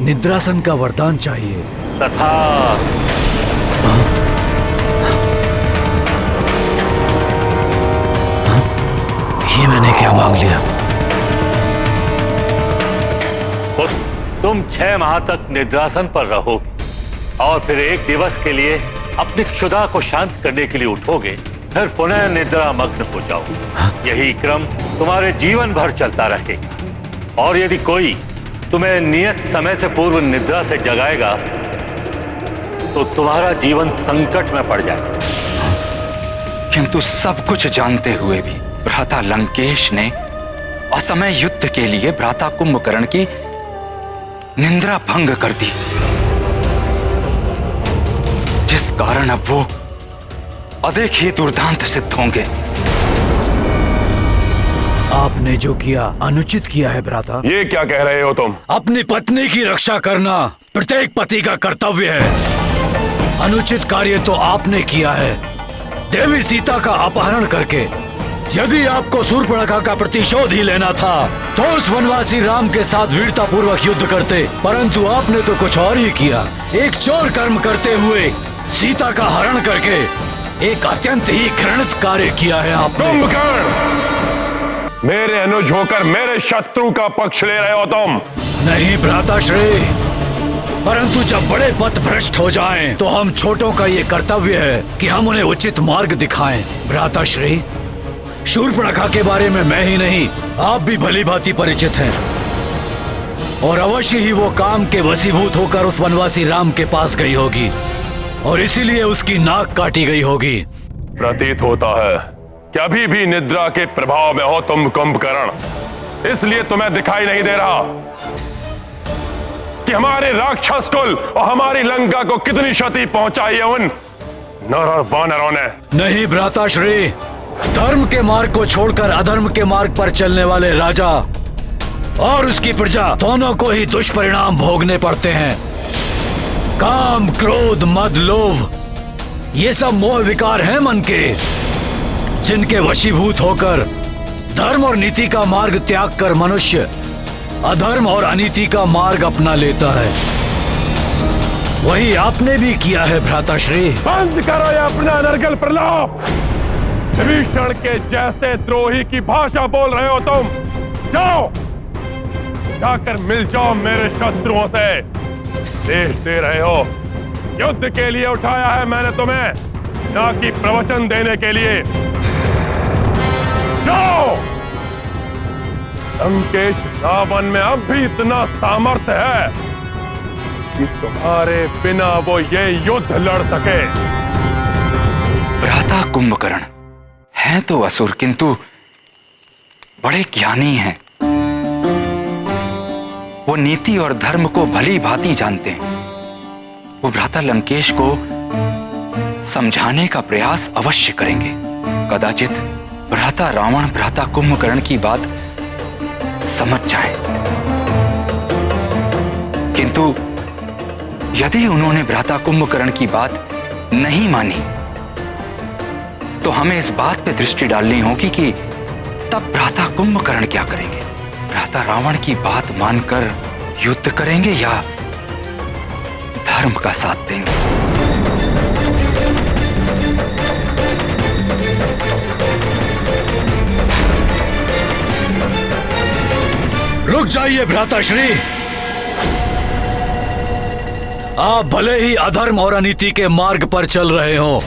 निद्रासन का वरदान चाहिए। तथा ये मैंने क्या मांग लिया? तुम 6 माह तक निद्रासन पर रहोगे और फिर एक दिवस के लिए अपनी क्षुधा को शांत करने के लिए उठोगे, फिर पुनः निद्रा मग्न हो जाओगे। यही क्रम तुम्हारे जीवन भर चलता रहेगा। और यदि कोई तुम्हें नियत समय से पूर्व निद्रा से जगाएगा तो तुम्हारा जीवन संकट में पड़ जाएगा। किंतु सब कुछ जानते हुए भी भ्राता लंकेश ने असमय युद्ध के लिए भ्राता कुंभकर्ण की निंद्रा भंग कर दी, जिस कारण अब वो अधिक ही दुर्दांत सिद्ध होंगे। आपने जो किया अनुचित किया है भ्राता। ये क्या कह रहे हो तुम? अपनी पत्नी की रक्षा करना प्रत्येक पति का कर्तव्य है। अनुचित कार्य तो आपने किया है, देवी सीता का अपहरण करके। यदि आपको शूर्पणखा का प्रतिशोध ही लेना था तो उस वनवासी राम के साथ वीरता पूर्वक युद्ध करते, परंतु आपने तो कुछ और ही किया। एक चोर कर्म करते हुए सीता का हरण करके एक अत्यंत ही घृणित कार्य किया है आपने। कुंभकर्ण, मेरे अनुज होकर मेरे शत्रु का पक्ष ले रहे हो तुम? नहीं भ्राताश्री, परंतु जब बड़े पथ भ्रष्ट हो जाएं, तो हम छोटों का ये कर्तव्य है कि हम उन्हें उचित मार्ग दिखाएं। भ्राताश्री, शूर्पणखा के बारे में मैं ही नहीं, आप भी भली भांति परिचित हैं, और अवश्य ही वो काम के वशीभूत होकर उस वनवासी राम के पास गई होगी और इसीलिए उसकी नाक काटी गई होगी। प्रतीत होता है कि अभी भी निद्रा के प्रभाव में हो तुम कुंभकर्ण। इसलिए तुम्हें दिखाई नहीं दे रहा कि हमारे राक्षस कुल और हमारी लंका को कितनी क्षति पहुंचाई है उन नर और वानरों ने। नहीं भ्राताश्री, धर्म के मार्ग को छोड़कर अधर्म के मार्ग पर चलने वाले राजा और उसकी प्रजा दोनों को ही दुष्परिणाम भोगने पड़ते हैं। काम, क्रोध, मद, लोभ, ये सब मोह विकार हैं मन के, जिनके वशीभूत होकर धर्म और नीति का मार्ग त्याग कर मनुष्य अधर्म और अनीति का मार्ग अपना लेता है। वही आपने भी किया है भ्राताश्री। बंद करो ये अपना नरगल प्रलाप। विभीषण के जैसे द्रोही की भाषा बोल रहे हो तुम। जाओ, जाकर मिल जाओ मेरे शत्रुओं से। देश दे रहे हो, युद्ध के लिए उठाया है मैंने तुम्हें, ना कि प्रवचन देने के लिए। जाओ। लंकेश रावण में अब भी इतना सामर्थ्य है कि तुम्हारे बिना वो ये युद्ध लड़ सके। भ्राता कुंभकर्ण हैं तो असुर, किंतु बड़े ज्ञानी हैं। वो नीति और धर्म को भली भांति जानते हैं। वो भ्राता लंकेश को समझाने का प्रयास अवश्य करेंगे। कदाचित भ्राता रावण भ्राता कुंभकर्ण की बात समझ जाए। किंतु यदि उन्होंने भ्राता कुंभकर्ण की बात नहीं मानी तो हमें इस बात पे दृष्टि डालनी होगी कि तब भ्राता कुंभकर्ण क्या करेंगे। भ्राता रावण की बात मानकर युद्ध करेंगे या धर्म का साथ देंगे। रुक जाइए भ्राताश्री। आप भले ही अधर्म और अनीति के मार्ग पर चल रहे हो,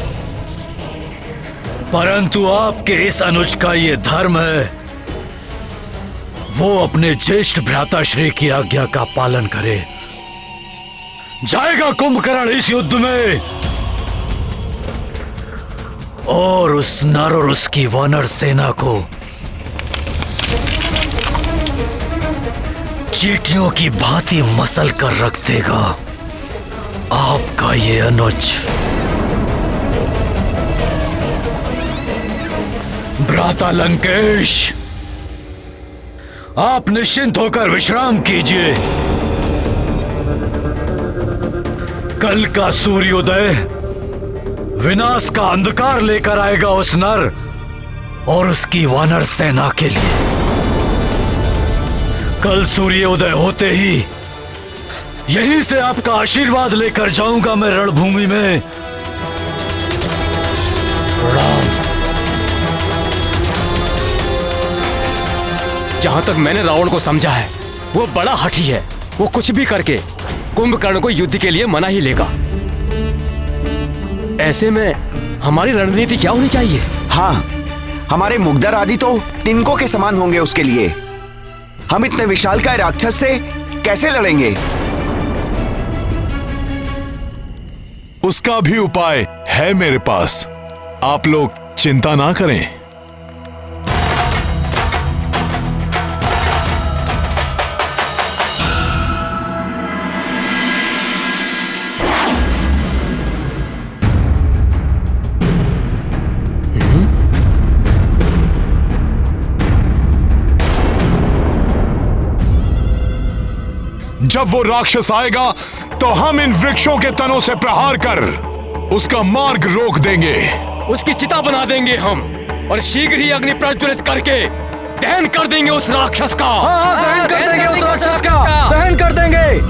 परंतु आपके इस अनुज का ये धर्म है, वो अपने ज्येष्ठ भ्राताश्री की आज्ञा का पालन करे। जाएगा कुंभकर्ण इस युद्ध में और उस नर और उसकी वानर सेना को चींटियों की भांति मसल कर रख देगा। आपका ये अनुज। भ्राता लंकेश, आप निश्चिंत होकर विश्राम कीजिए। कल का सूर्योदय विनाश का अंधकार लेकर आएगा उस नर और उसकी वानर सेना के लिए। कल सूर्योदय होते ही यहीं से आपका आशीर्वाद लेकर जाऊंगा मैं रणभूमि में। राम। जहां तक मैंने रावण को समझा है, वो बड़ा हठी है। वो कुछ भी करके कुंभकर्ण को युद्ध के लिए मना ही लेगा। ऐसे में हमारी रणनीति क्या होनी चाहिए? हाँ, हमारे मुग्धर आदि तो तिनकों के समान होंगे उसके लिए। हम इतने विशालकाय राक्षस से कैसे लड़ेंगे? उसका भी उपाय है मेरे पास। आप लोग चिंता ना करें। जब वो राक्षस आएगा तो हम इन वृक्षों के तनों से प्रहार कर उसका मार्ग रोक देंगे। उसकी चिता बना देंगे हम और शीघ्र ही अग्नि प्रज्वलित करके दहन कर देंगे उस राक्षस का। दहन कर देंगे उस राक्षस का। दहन कर देंगे।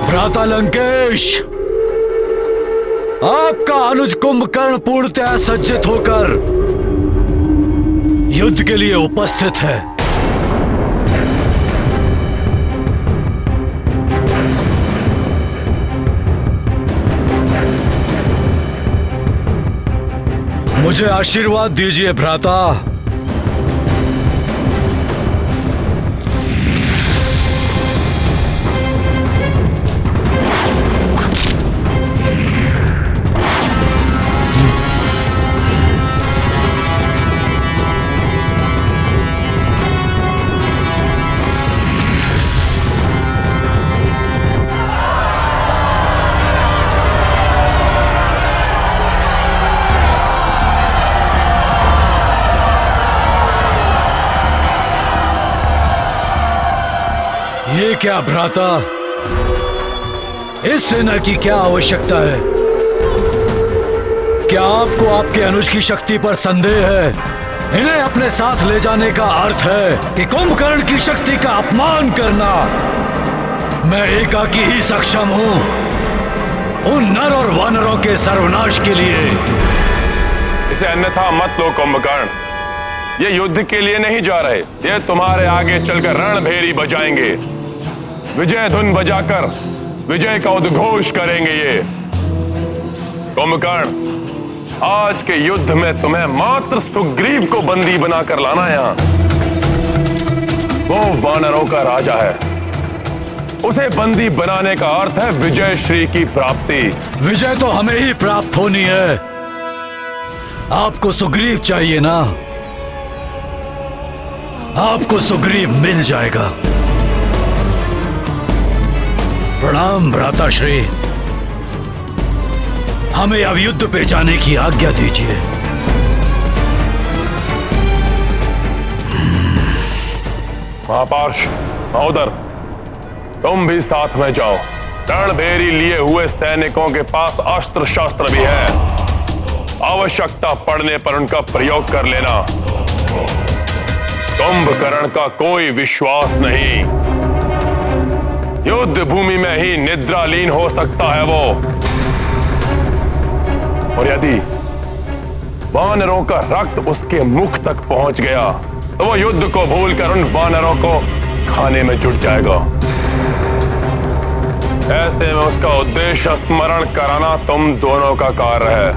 भ्राता लंकेश, आपका अनुज कुंभकर्ण पूर्णतः सज्जित होकर युद्ध के लिए उपस्थित है। मुझे आशीर्वाद दीजिए भ्राता। ये क्या भ्राता, इस सेना की क्या आवश्यकता है? क्या आपको आपके अनुज की शक्ति पर संदेह है? इन्हें अपने साथ ले जाने का अर्थ है कि कुंभकर्ण की शक्ति का अपमान करना। मैं एकाकी ही सक्षम हूं उन नर और वानरों के सर्वनाश के लिए। इसे अन्यथा मत लो कुंभकर्ण, ये युद्ध के लिए नहीं जा रहे, ये तुम्हारे आगे चलकर रणभेरी बजाएंगे, विजय धुन बजाकर विजय का उद्घोष करेंगे। ये कुंभकर्ण, आज के युद्ध में तुम्हें मात्र सुग्रीव को बंदी बनाकर लाना है। यहां वो वानरों का राजा है, उसे बंदी बनाने का अर्थ है विजय श्री की प्राप्ति। विजय तो हमें ही प्राप्त होनी है, आपको सुग्रीव चाहिए ना? आपको सुग्रीव मिल जाएगा। प्रणाम भ्राताश्री, हमें अब युद्ध पे जाने की आज्ञा दीजिए। महापार्श महोदर, तुम भी साथ में जाओ। रणभेरी लिए हुए सैनिकों के पास अस्त्र शस्त्र भी है, आवश्यकता पड़ने पर उनका प्रयोग कर लेना। कुंभकर्ण का कोई विश्वास नहीं, युद्ध भूमि में ही निद्रालीन हो सकता है वो। और यदि वानरों का रक्त उसके मुख तक पहुंच गया तो वो युद्ध को भूलकर उन वानरों को खाने में जुट जाएगा। ऐसे में उसका उद्देश्य स्मरण कराना तुम दोनों का कार्य है।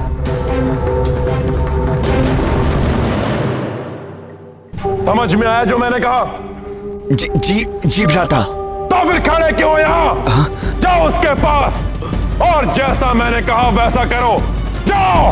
समझ में आया जो मैंने कहा? जी भ्राता। तो फिर खड़े क्यों यहां? जाओ उसके पास और जैसा मैंने कहा वैसा करो। जाओ।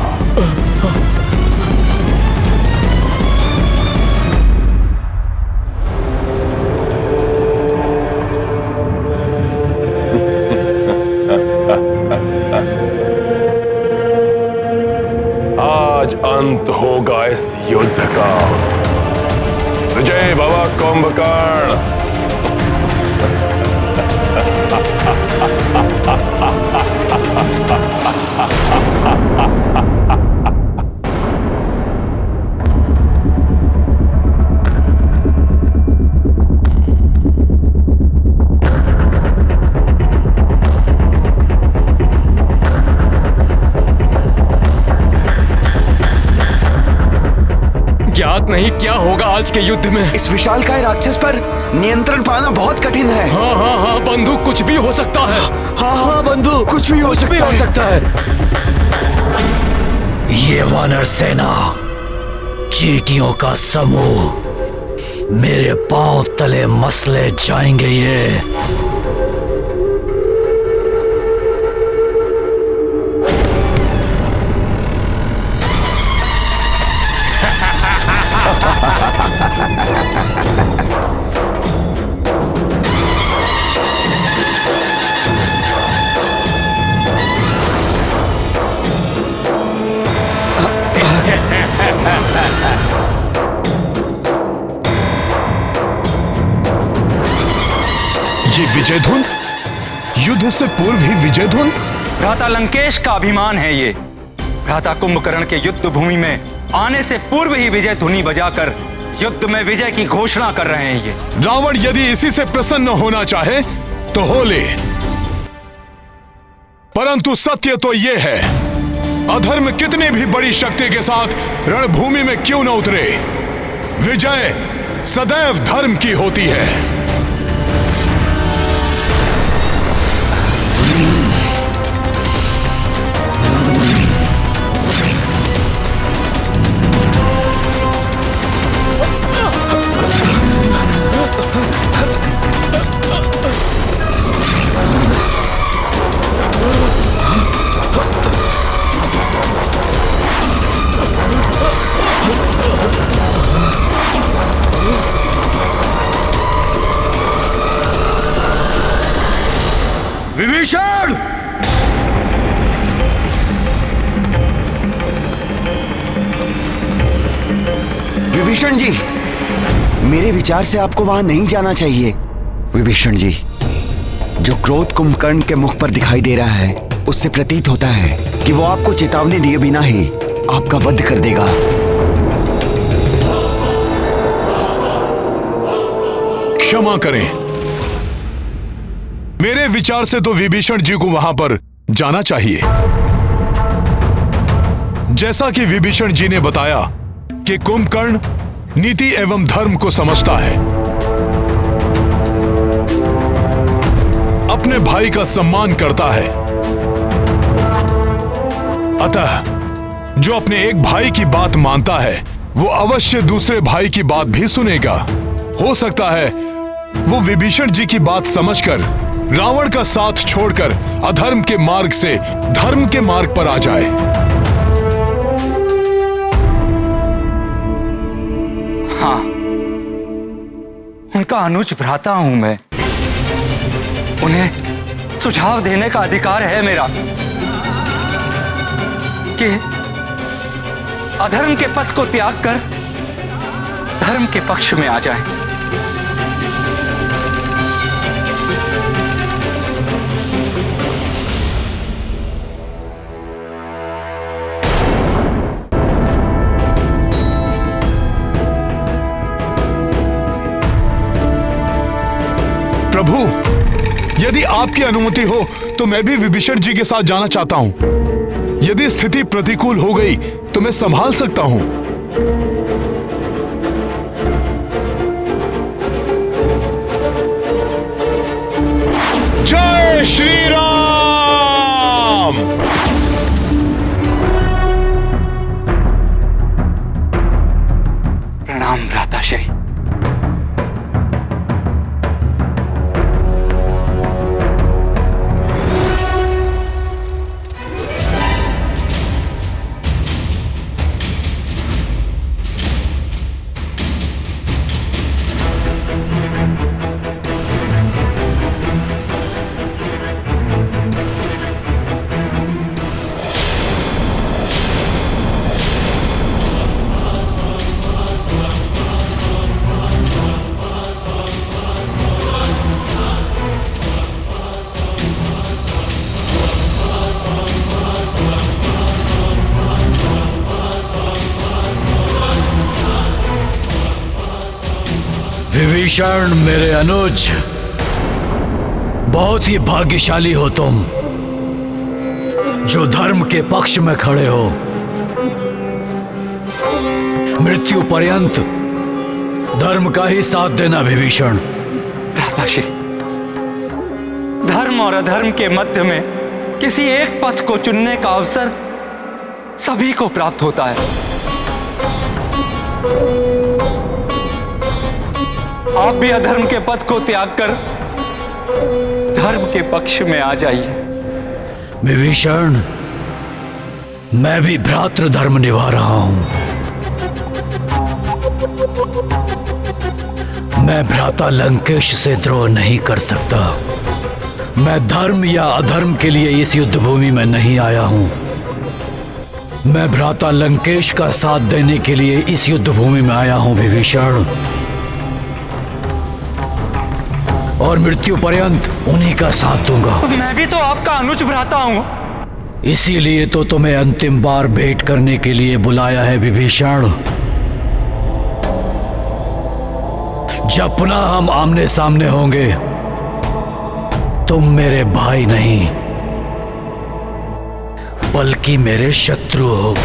आज अंत होगा इस युद्ध का। विजय भव कुंभकर्ण। ज्ञात नहीं क्या होगा आज के युद्ध में। इस विशालकाय राक्षस पर नियंत्रण पाना बहुत कठिन है। हाँ, बंधु, कुछ भी हो सकता है। हाँ बंधु, कुछ भी हो सकता है। ये वानर सेना, चींटियों का समूह, मेरे पांव तले मसले जाएंगे। ये ये विजय धुन, युद्ध से पूर्व ही विजय धुन। भ्राता लंकेश का अभिमान है ये। भ्राता कुंभकर्ण के युद्ध भूमि में आने से पूर्व ही विजय धुनी बजाकर युद्ध में विजय की घोषणा कर रहे हैं ये। रावण यदि इसी से प्रसन्न होना चाहे तो हो ले, परंतु सत्य तो यह है, अधर्म कितनी भी बड़ी शक्ति के साथ रणभूमि में क्यों न उतरे, विजय सदैव धर्म की होती है। विभीषण! विभीषण जी, मेरे विचार से आपको वहां नहीं जाना चाहिए। विभीषण जी, जो क्रोध कुंभकर्ण के मुख पर दिखाई दे रहा है, उससे प्रतीत होता है कि वो आपको चेतावनी दिए बिना ही आपका वध कर देगा। क्षमा करें, मेरे विचार से तो विभीषण जी को वहां पर जाना चाहिए। जैसा कि विभीषण जी ने बताया कि कुंभकर्ण नीति एवं धर्म को समझता है, अपने भाई का सम्मान करता है, अतः जो अपने एक भाई की बात मानता है वो अवश्य दूसरे भाई की बात भी सुनेगा। हो सकता है वो विभीषण जी की बात समझकर रावण का साथ छोड़कर अधर्म के मार्ग से धर्म के मार्ग पर आ जाए। हाँ, उनका अनुज भ्राता हूं मैं। उन्हें सुझाव देने का अधिकार है मेरा कि अधर्म के पथ को त्याग कर धर्म के पक्ष में आ जाए। प्रभु, यदि आपकी अनुमति हो तो मैं भी विभीषण जी के साथ जाना चाहता हूं। यदि स्थिति प्रतिकूल हो गई तो मैं संभाल सकता हूं। जय श्री राम। प्रणाम भ्राताश्री। विभीषण मेरे अनुज, बहुत ही भाग्यशाली हो तुम जो धर्म के पक्ष में खड़े हो। मृत्यु पर्यंत धर्म का ही साथ देना विभीषण। भ्राताश्री, धर्म और अधर्म के मध्य में किसी एक पथ को चुनने का अवसर सभी को प्राप्त होता है। आप भी अधर्म के पथ को त्याग कर धर्म के पक्ष में आ जाइए। विभीषण, मैं भी भ्रातृ धर्म निभा रहा हूं। मैं भ्राता लंकेश से द्रोह नहीं कर सकता। मैं धर्म या अधर्म के लिए इस युद्ध भूमि में नहीं आया हूं। मैं भ्राता लंकेश का साथ देने के लिए इस युद्ध भूमि में आया हूं विभीषण, और मृत्यु पर्यंत उन्हीं का साथ दूंगा। तो मैं भी तो आपका अनुज भ्राता हूं। इसीलिए तो तुम्हें अंतिम बार भेंट करने के लिए बुलाया है विभीषण। जब पुनः हम आमने सामने होंगे, तुम मेरे भाई नहीं बल्कि मेरे शत्रु हो।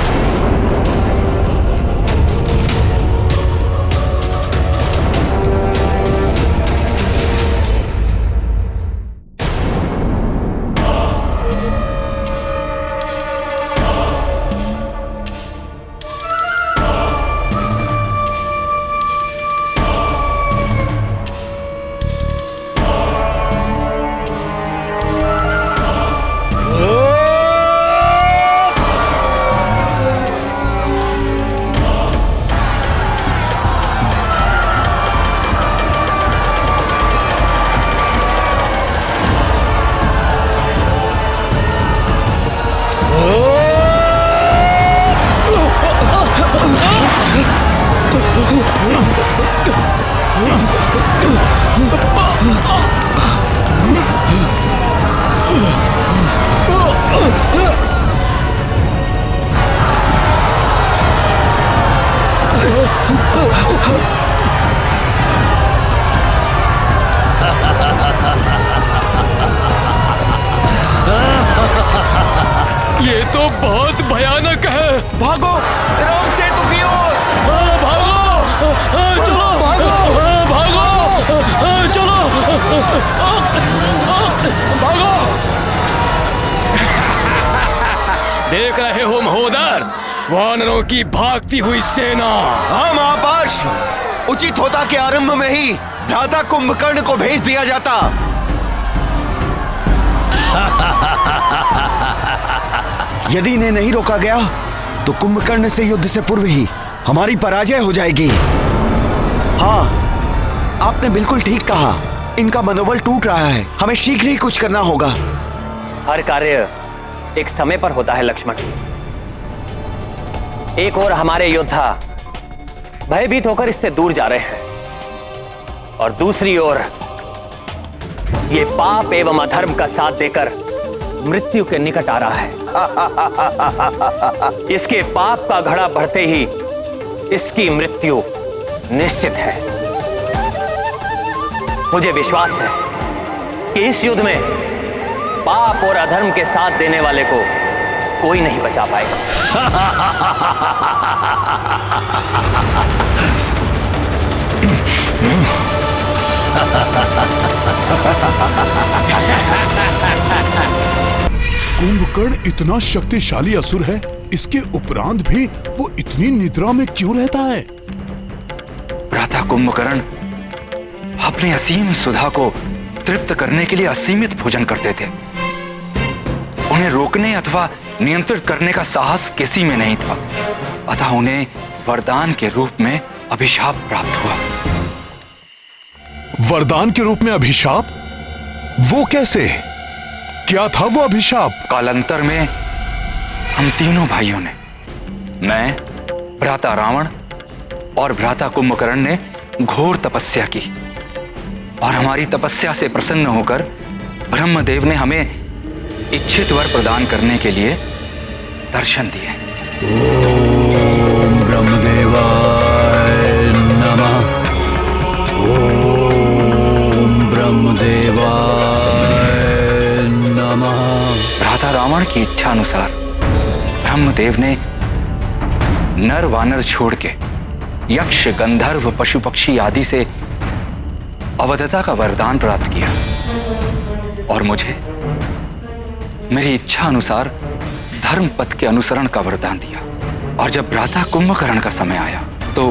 तो बहुत भयानक है। भागो राम सेतु की ओर। भागो, चलो भागो, चलो भागो। देख रहे हो महोदर, वानरों की भागती हुई सेना। हाँ महापार्श, उचित होता कि आरंभ में ही भ्राता कुंभकर्ण को भेज दिया जाता। यदि इन्हें नहीं रोका गया तो कुंभकर्ण से युद्ध से पूर्व ही हमारी पराजय हो जाएगी। हाँ, आपने बिल्कुल ठीक कहा, इनका मनोबल टूट रहा है। हमें शीघ्र ही कुछ करना होगा। हर कार्य एक समय पर होता है लक्ष्मण। एक ओर हमारे योद्धा भयभीत होकर इससे दूर जा रहे हैं और दूसरी ओर ये पाप एवं अधर्म का साथ देकर मृत्यु के निकट आ रहा है। इसके पाप का घड़ा बढ़ते ही इसकी मृत्यु निश्चित है। मुझे विश्वास है कि इस युद्ध में पाप और अधर्म के साथ देने वाले को कोई नहीं बचा पाएगा। कुंभकर्ण इतना शक्तिशाली असुर है, इसके उपरांत भी वो इतनी निद्रा में क्यों रहता है? भ्राता कुंभकर्ण अपनी असीम सुधा को तृप्त करने के लिए असीमित भोजन करते थे। उन्हें रोकने अथवा नियंत्रित करने का साहस किसी में नहीं था, अतः उन्हें वरदान के रूप में अभिशाप प्राप्त हुआ। वरदान के रूप में अभिशाप? वो कैसे? क्या था वो अभिशाप? कालांतर में हम तीनों भाइयों ने, मैं, भ्राता रावण और भ्राता कुंभकर्ण ने घोर तपस्या की और हमारी तपस्या से प्रसन्न होकर ब्रह्मदेव ने हमें इच्छित वर प्रदान करने के लिए दर्शन दिए। ओम ब्रह्मदेवाय नमः। ओम ब्रह्मदेवाय नमः। भ्राता रावण की इच्छा अनुसार ब्रह्मदेव ने नर वानर छोड़ के यक्ष, गंधर्व, पशु पक्षी आदि से अवधता का वरदान प्राप्त किया और मुझे मेरी इच्छा अनुसार धर्म पथ के अनुसरण का वरदान दिया। और जब भ्राता कुंभकर्ण का समय आया तो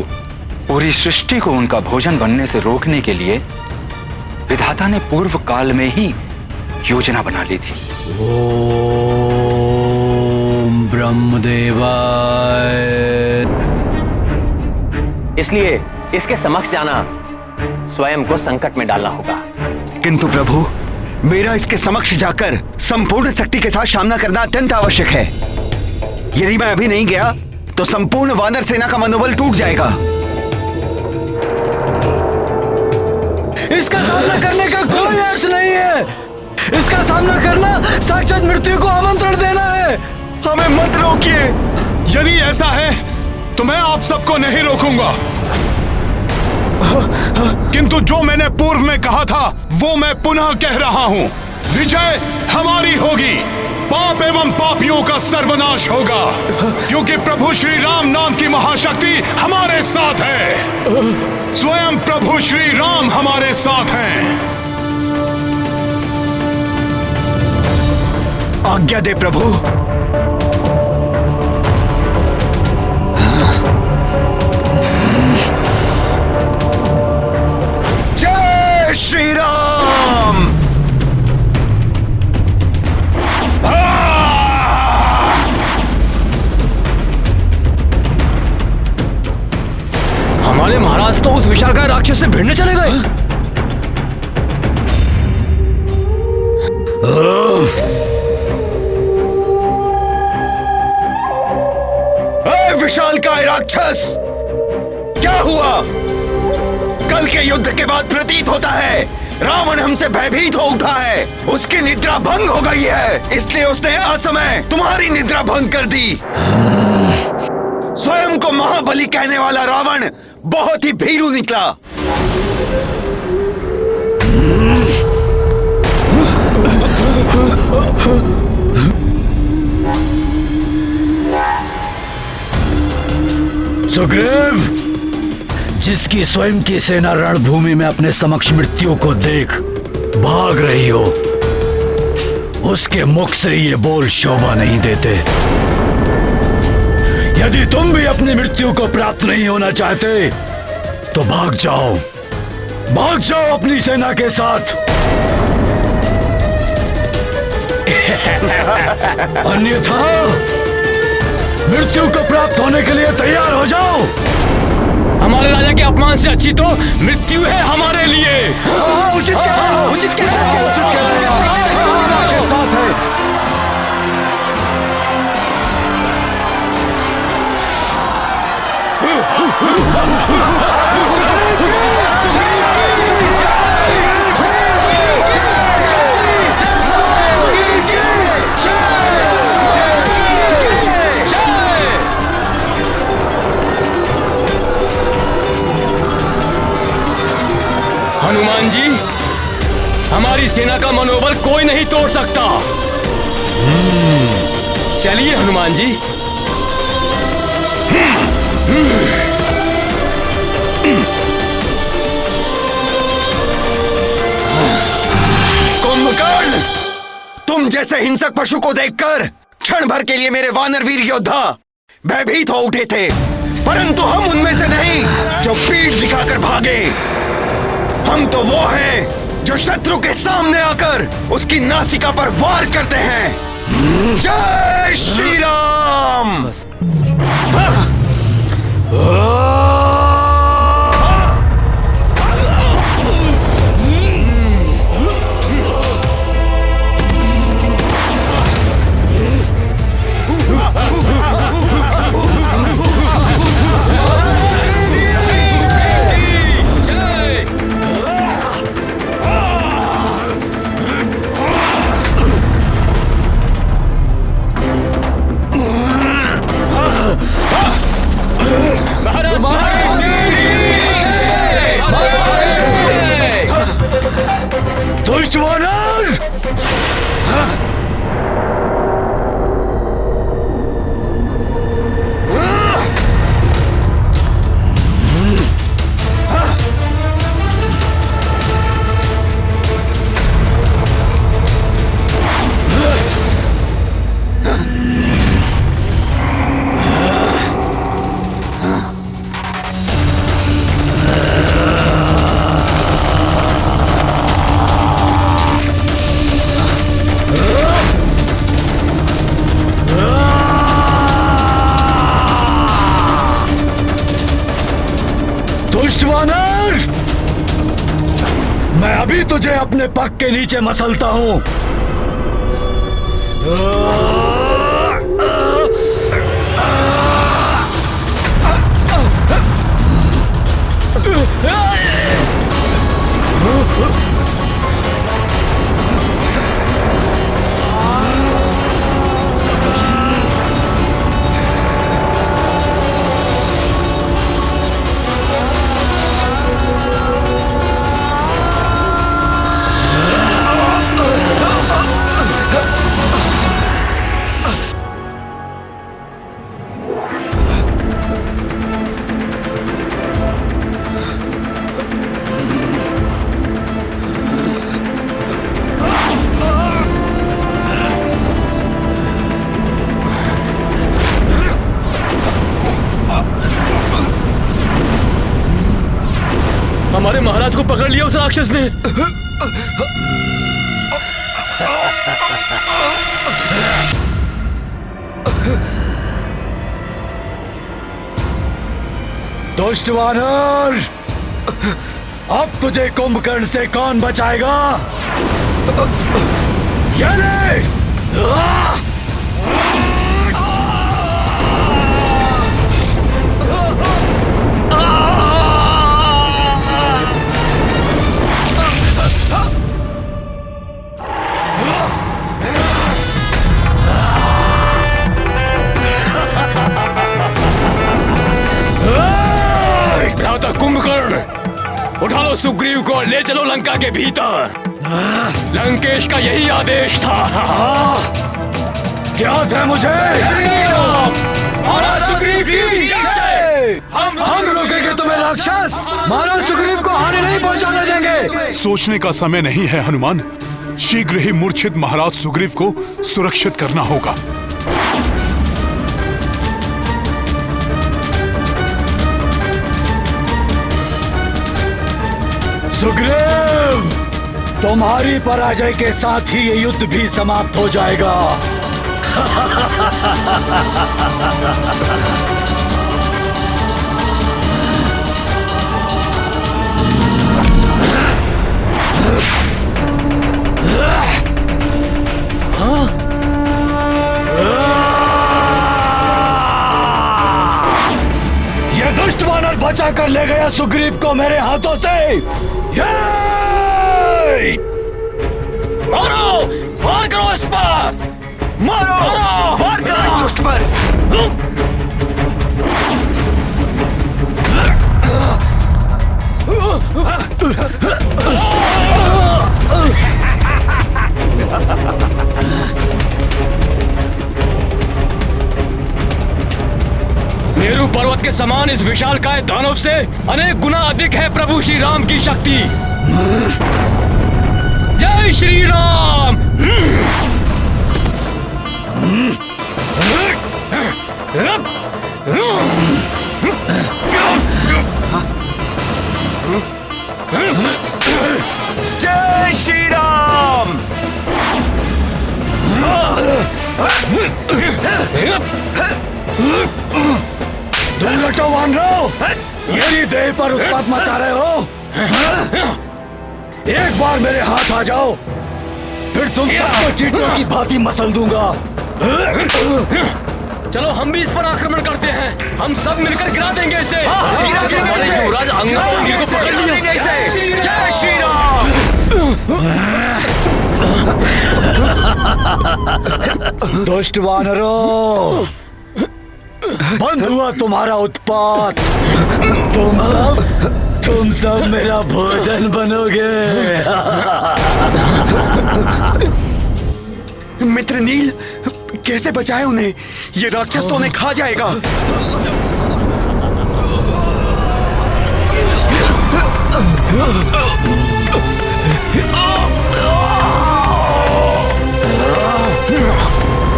पूरी सृष्टि को उनका भोजन बनने से रोकने के लिए विधाता ने पूर्व काल में ही योजना बना ली थी। ओम ब्रह्मदेवाय। इसलिए इसके समक्ष जाना स्वयं को संकट में डालना होगा। किंतु प्रभु, मेरा इसके समक्ष जाकर संपूर्ण शक्ति के साथ सामना करना अत्यंत आवश्यक है। यदि मैं अभी नहीं गया तो संपूर्ण वानर सेना का मनोबल टूट जाएगा। इसका सामना करने का कोई अर्थ नहीं है। इसका सामना करना साक्षात मृत्यु को आमंत्रण देना है। हमें मत रोकिए। यदि ऐसा है तो मैं आप सबको नहीं रोकूंगा, किंतु जो मैंने पूर्व में कहा था वो मैं पुनः कह रहा हूं। विजय हमारी होगी, पाप एवं पापियों का सर्वनाश होगा, क्योंकि प्रभु श्री राम नाम की महाशक्ति हमारे साथ है। स्वयं प्रभु श्री राम हमारे साथ हैं। आज्ञा दे प्रभु। जय श्री राम। हमारे महाराज तो उस विशालकाय राक्षस से भिड़ने चले गए। विशालकाय राक्षस, क्या हुआ? कल के युद्ध के बाद प्रतीत होता है रावण हमसे भयभीत हो उठा है। उसकी निद्रा भंग हो गई है, इसलिए उसने असमय तुम्हारी निद्रा भंग कर दी। स्वयं को महाबली कहने वाला रावण बहुत ही भीरू निकला। सुग्रीव, जिसकी स्वयं की सेना रणभूमि में अपने समक्ष मृत्यु को देख भाग रही हो, उसके मुख से ये बोल शोभा नहीं देते। यदि तुम भी अपनी मृत्यु को प्राप्त नहीं होना चाहते तो भाग जाओ अपनी सेना के साथ। अन्यथा मृत्यु को प्राप्त होने के लिए तैयार हो जाओ। हमारे राजा के अपमान से अच्छी तो मृत्यु है हमारे लिए। उचित कह रहे हो, उचित कह रहे हो, उचित कह रहे हो, साथ है। हनुमान जी, हमारी सेना का मनोबल कोई नहीं तोड़ सकता। चलिए हनुमान जी। कुंभकर्ण, तुम जैसे हिंसक पशु को देखकर क्षण भर के लिए मेरे वानरवीर योद्धा भयभीत हो उठे थे, परंतु हम उनमें से नहीं जो पीठ दिखाकर भागे। हम तो वो हैं जो शत्रु के सामने आकर उसकी नासिका पर वार करते हैं। जय श्री राम। मैं अभी तुझे अपने पग के नीचे मसलता हूं। हमारे महाराज को पकड़ लिया उस राक्षस ने। दुष्ट वानर, अब तुझे कुंभकर्ण से कौन बचाएगा? ये ले! कुंभकर्ण, उठा लो सुग्रीव को और ले चलो लंका के भीतर। लंकेश का यही आदेश था। क्या था मुझे? महाराज सुग्रीव की जय। हम रोकेंगे तुम्हें राक्षस। महाराज सुग्रीव को हानि नहीं पहुंचाने देंगे। सोचने का समय नहीं है हनुमान। शीघ्र ही मूर्छित महाराज सुग्रीव को सुरक्षित करना होगा। सुग्रीव, तुम्हारी पराजय के साथ ही ये युद्ध भी समाप्त हो जाएगा। ये दुष्ट वानर बचा कर ले गया सुग्रीव को मेरे हाथों से। मारो, वार करो इस पर। मारो, वार करो इस दुष्ट पर। मेरू पर्वत के समान इस विशालकाय दानव से अनेक गुना अधिक है प्रभु श्री राम की शक्ति। जय श्री राम। जय श्री राम। दूर हटो वानरो, मेरी देह पर उत्पात मचा रहे हो। एक बार मेरे हाथ आ जाओ, फिर तुम सबको चींटियों की भांति मसल दूंगा। चलो हम भी इस पर आक्रमण करते हैं। हम सब मिलकर गिरा देंगे इसे। हमारे युवराज अंगद को पकड़ लिया। जय श्री राम। दुष्ट वानरों, बंद हुआ तुम्हारा उत्पात। तुम सब मेरा भोजन बनोगे। मित्र नील, कैसे बचाए उन्हें? ये राक्षस तो उन्हें खा जाएगा।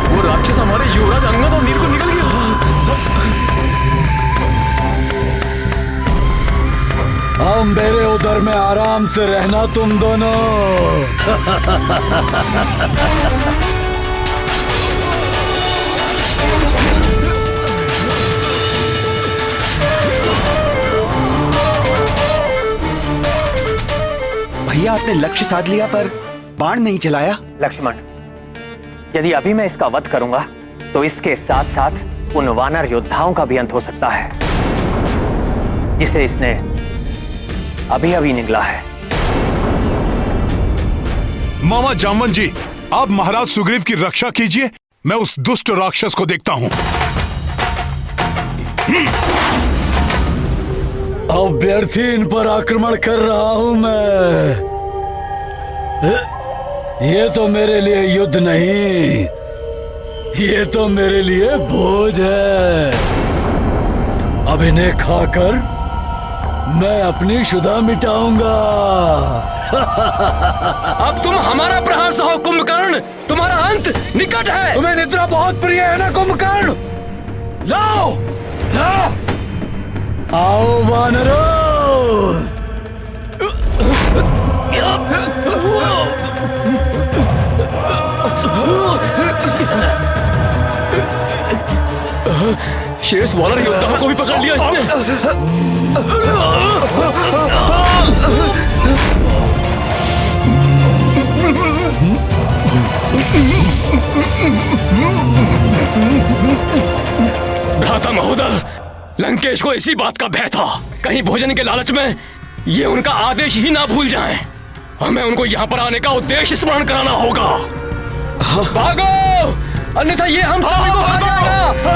वो राक्षस हमारे युवराज अंगद और नील को निकल गया। हम मेरे उधर में आराम से रहना तुम दोनों। भैया, आपने लक्ष्य साध लिया पर बाण नहीं चलाया। लक्ष्मण, यदि अभी मैं इसका वध करूंगा तो इसके साथ साथ उन वानर योद्धाओं का भी अंत हो सकता है जिसे इसने अभी अभी निगला है। मामा जामवन जी, आप महाराज सुग्रीव की रक्षा कीजिए। मैं उस दुष्ट राक्षस को देखता हूं। अब व्यर्थी इन पर आक्रमण कर रहा हूं मैं। ये तो मेरे लिए युद्ध नहीं, ये तो मेरे लिए भोज है। अब इन्हें खाकर मैं अपनी शुदा मिटाऊंगा। अब तुम हमारा प्रहार सहो कुंभकर्ण। तुम्हारा अंत निकट है। तुम्हें निद्रा बहुत प्रिय है ना कुंभकर्ण? लाओ, लाओ, आओ वानरों। शेष वानर योद्धाओं को भी पकड़ लिया इसने। भ्राता महोदय, लंकेश को इसी बात का भय था। कहीं भोजन के लालच में ये उनका आदेश ही ना भूल जाएं। हमें उनको यहाँ पर आने का उद्देश्य स्मरण कराना होगा। भागो, अन्यथा ये हम सभी को खा जाएगा।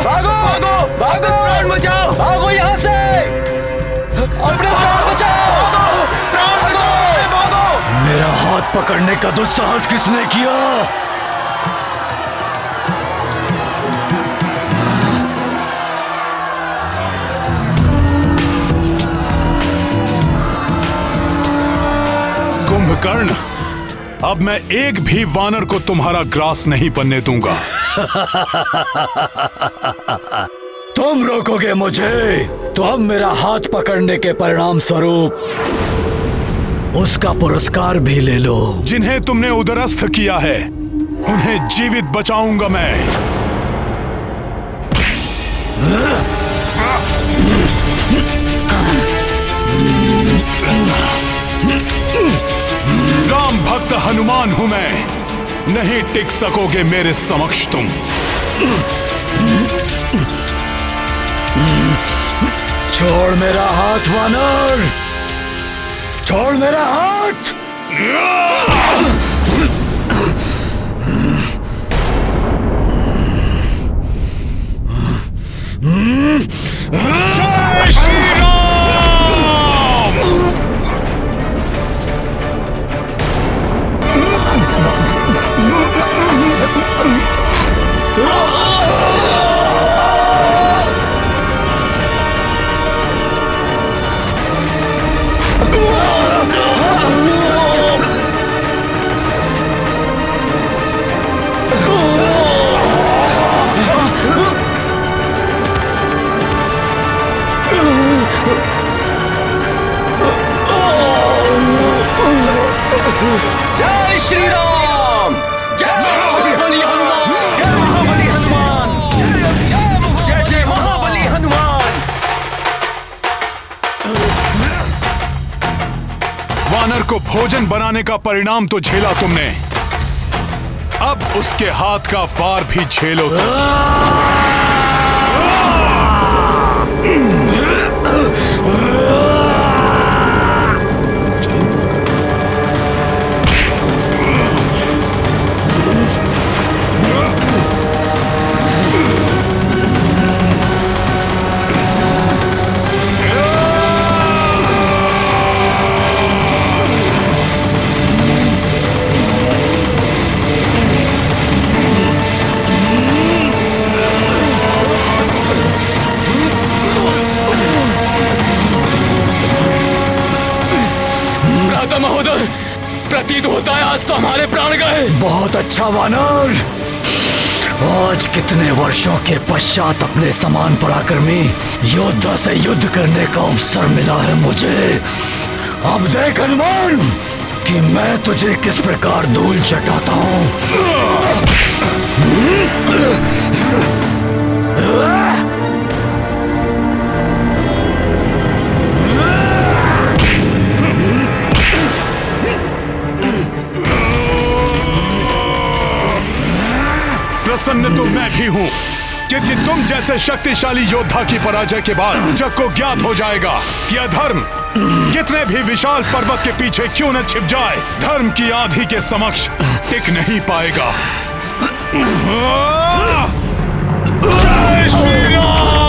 भागो, भागो, भागो, प्राण बचाओ, भागो यहाँ से। अपने प्राण बचाओ, प्राण बचाओ, भागो। मेरा हाथ पकड़ने का दुस्साहस किसने किया? कुंभकर्ण, अब मैं एक भी वानर को तुम्हारा ग्रास नहीं बनने दूंगा। तुम रोकोगे मुझे तो अब मेरा हाथ पकड़ने के परिणाम स्वरूप उसका पुरस्कार भी ले लो। जिन्हें तुमने उदरस्थ किया है उन्हें जीवित बचाऊंगा मैं। राम भक्त हनुमान हूं मैं, नहीं टिक सकोगे मेरे समक्ष तुम। छोड़ मेरा हाथ वानर, छोड़ मेरा हाथ। जय श्री राम। जय श्री राम। जय महाबली हनुमान। जय महाबली हनुमान। जय जय महाबली हनुमान। वानर को भोजन बनाने का परिणाम तो झेला तुमने, अब उसके हाथ का वार भी झेलो महोदय, प्रतीत होता है आज तो हमारे प्राण गए। बहुत अच्छा वानर, आज कितने वर्षों के पश्चात अपने समान पराक्रमी योद्धा से युद्ध करने का अवसर मिला है मुझे। अब देख हनुमान कि मैं तुझे किस प्रकार धूल चटाता हूं। प्रसन्न तो मैं भी हूं, क्योंकि तुम जैसे शक्तिशाली योद्धा की पराजय के बाद जग को ज्ञात हो जाएगा कि अधर्म कितने भी विशाल पर्वत के पीछे क्यों न छिप जाए, धर्म की आंधी के समक्ष टिक नहीं पाएगा। जय श्री राम।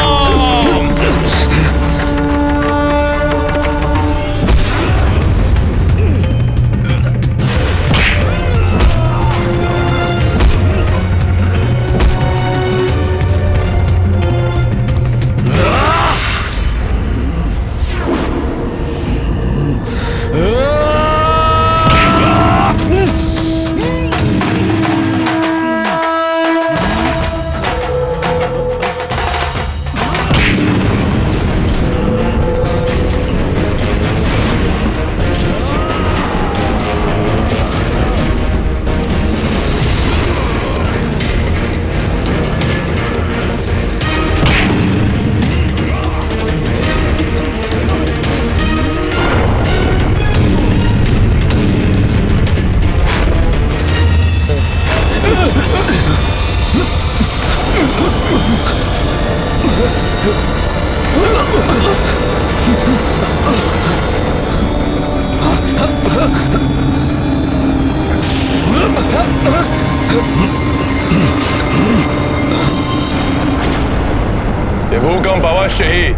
भूकंप अवश्य ही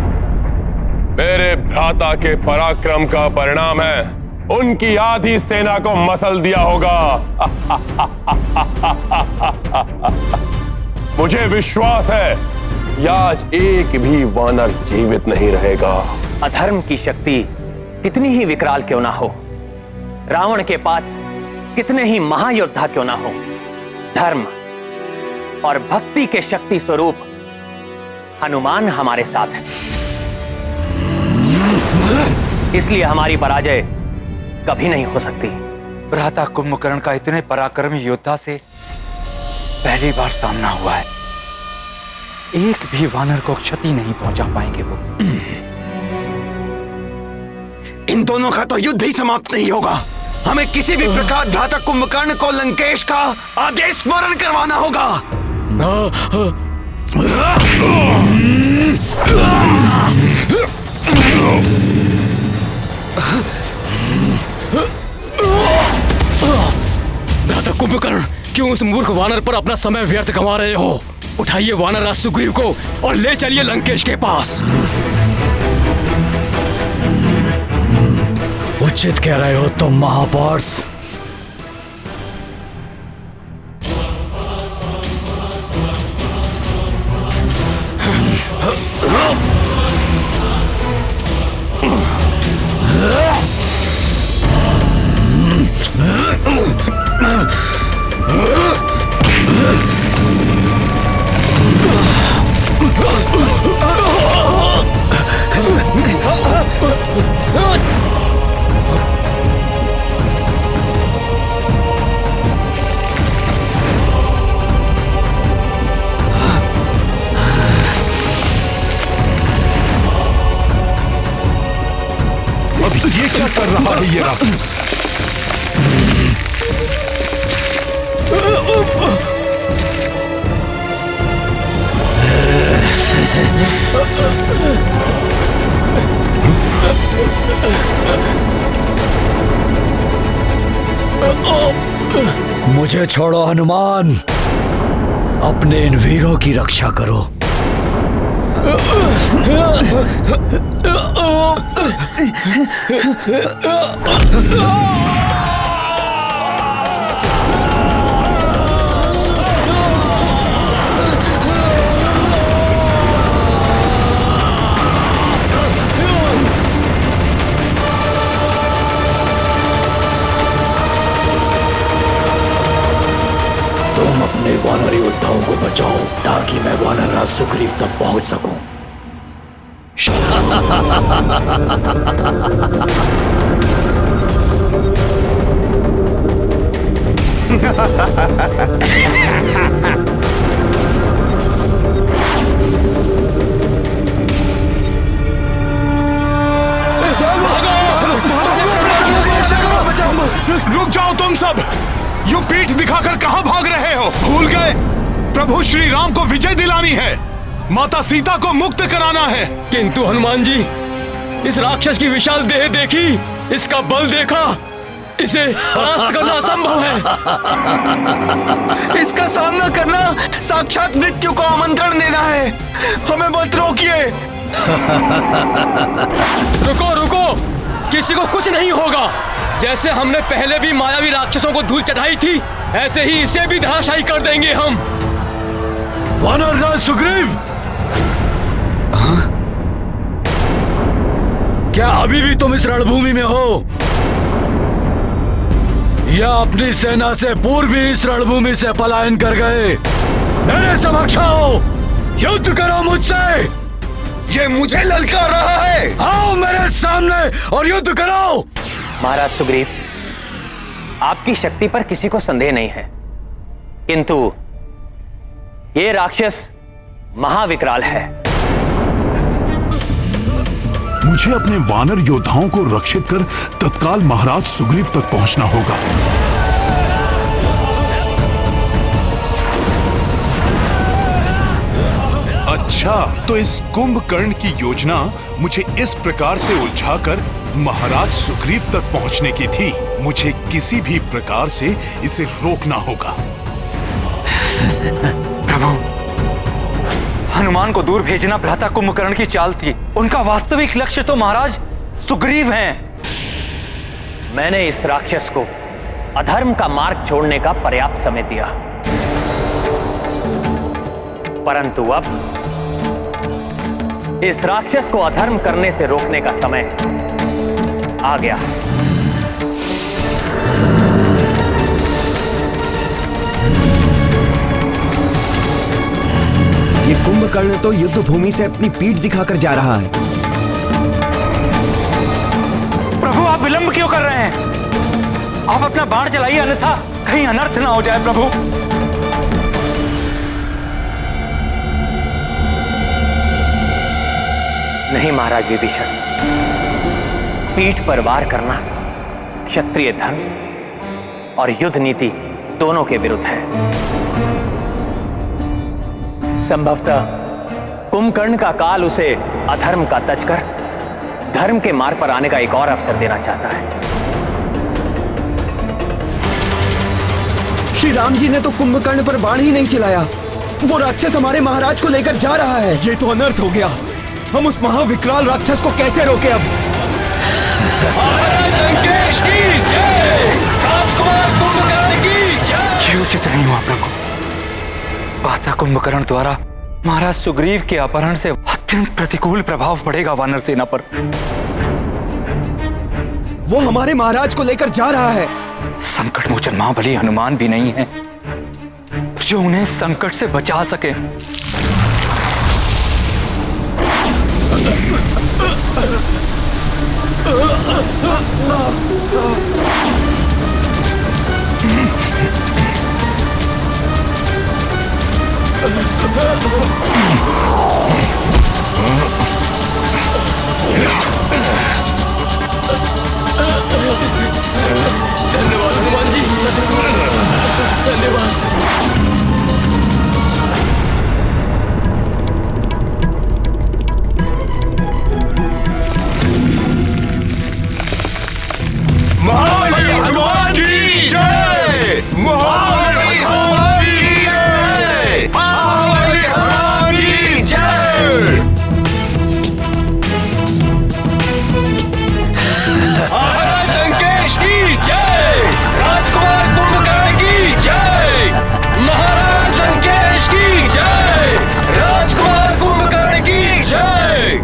मेरे भ्राता के पराक्रम का परिणाम है। उनकी आधी सेना को मसल दिया होगा। मुझे विश्वास है कि आज एक भी वानर जीवित नहीं रहेगा। अधर्म की शक्ति कितनी ही विकराल क्यों ना हो, रावण के पास कितने ही महायोद्धा क्यों ना हो, धर्म और भक्ति के शक्ति स्वरूप हनुमान हमारे साथ है। इसलिए हमारी पराजय कभी नहीं हो सकती। भ्राता कुंभकर्ण का इतने पराक्रमी योद्धा से पहली बार सामना हुआ है। एक भी वानर को क्षति नहीं पहुंचा पाएंगे वो। इन दोनों का तो युद्ध ही समाप्त नहीं होगा। हमें किसी भी प्रकार भ्राता कुंभकर्ण को लंकेश का आदेश स्मरण करवाना होगा। भ्राता कुंभकर्ण, क्यों उस मूर्ख वानर पर अपना समय व्यर्थ गंवा रहे हो? उठाइए वानर सुग्रीव को और ले चलिए लंकेश के पास। उचित कह रहे हो तुम महापार्स। ये क्या कर रहा है ये राक्षस? मुझे छोड़ो हनुमान, अपने इन वीरों की रक्षा करो। तुम अपने वानर योद्धाओं को बचाओ ताकि मैं वानर राज सुग्रीव तक पहुंच सकूं। रुक जाओ तुम सब! यूं पीठ दिखाकर कहां भाग रहे हो? भूल गए प्रभु श्री राम को विजय दिलानी है, माता सीता को मुक्त कराना है। किंतु हनुमान जी, इस राक्षस की विशाल देह देखी, इसका बल देखा, इसे परास्त करना असंभव है। इसका सामना करना साक्षात मृत्यु को आमंत्रण देना है। हमें मत रोकिए। रुको रुको, किसी को कुछ नहीं होगा। जैसे हमने पहले भी मायावी राक्षसों को धूल चढ़ाई थी, ऐसे ही इसे भी धराशायी कर देंगे हम। वानर राज सुग्रीव, क्या अभी भी तुम इस रणभूमि में हो, या अपनी सेना से पूर्व ही इस रणभूमि से पलायन कर गए? मेरे समक्ष आओ, युद्ध करो मुझसे। ये मुझे ललकार रहा है। आओ मेरे सामने और युद्ध करो। महाराज सुग्रीव, आपकी शक्ति पर किसी को संदेह नहीं है, किंतु ये राक्षस महाविकराल है। मुझे अपने वानर योद्धाओं को रक्षित कर तत्काल महाराज सुग्रीव तक पहुंचना होगा। अच्छा, तो इस कुंभकर्ण की योजना मुझे इस प्रकार से उलझाकर महाराज सुग्रीव तक पहुंचने की थी। मुझे किसी भी प्रकार से इसे रोकना होगा। प्रभु, हनुमान को दूर भेजना भ्राता कुंभकर्ण की चाल थी। उनका वास्तविक लक्ष्य तो महाराज सुग्रीव हैं। मैंने इस राक्षस को अधर्म का मार्ग छोड़ने का पर्याप्त समय दिया, परंतु अब इस राक्षस को अधर्म करने से रोकने का समय आ गया। कुंभकर्ण तो युद्ध भूमि से अपनी पीठ दिखाकर जा रहा है। प्रभु आप विलंब क्यों कर रहे हैं? आप अपना बाण चलाइए, अन्यथा कहीं अनर्थ ना हो जाए प्रभु। नहीं महाराज विभीषण, पीठ पर वार करना क्षत्रिय धर्म और युद्ध नीति दोनों के विरुद्ध है। संभवतः कुंभकर्ण का काल उसे अधर्म का तज कर धर्म के मार्ग पर आने का एक और अवसर देना चाहता है। श्री राम जी ने तो कुंभकर्ण पर बाण ही नहीं चलाया, वो राक्षस हमारे महाराज को लेकर जा रहा है। ये तो अनर्थ हो गया। हम उस महाविकराल राक्षस को कैसे रोके अब? लंकेश की जय, राजकुमार कुंभकर्ण की जय। ये उचित नहीं हुआ प्रभु। पाता कुंभकर्ण द्वारा महाराज सुग्रीव के अपहरण से अत्यंत प्रतिकूल प्रभाव पड़ेगा वानर सेना पर। वो हमारे महाराज को लेकर जा रहा है। संकट मोचन महाबली हनुमान भी नहीं है जो उन्हें संकट से बचा सके। धन्यवाद हनुमान जी, धन्यवाद। महाबली हनुमान की जय, महाबली हनुमान की जय, महाबली हनुमान की जय। महाराज लंकेश की जय, राजकुमार कुंभकर्ण की जय। महाराज लंकेश की जय, राजकुमार कुंभकर्ण की जय।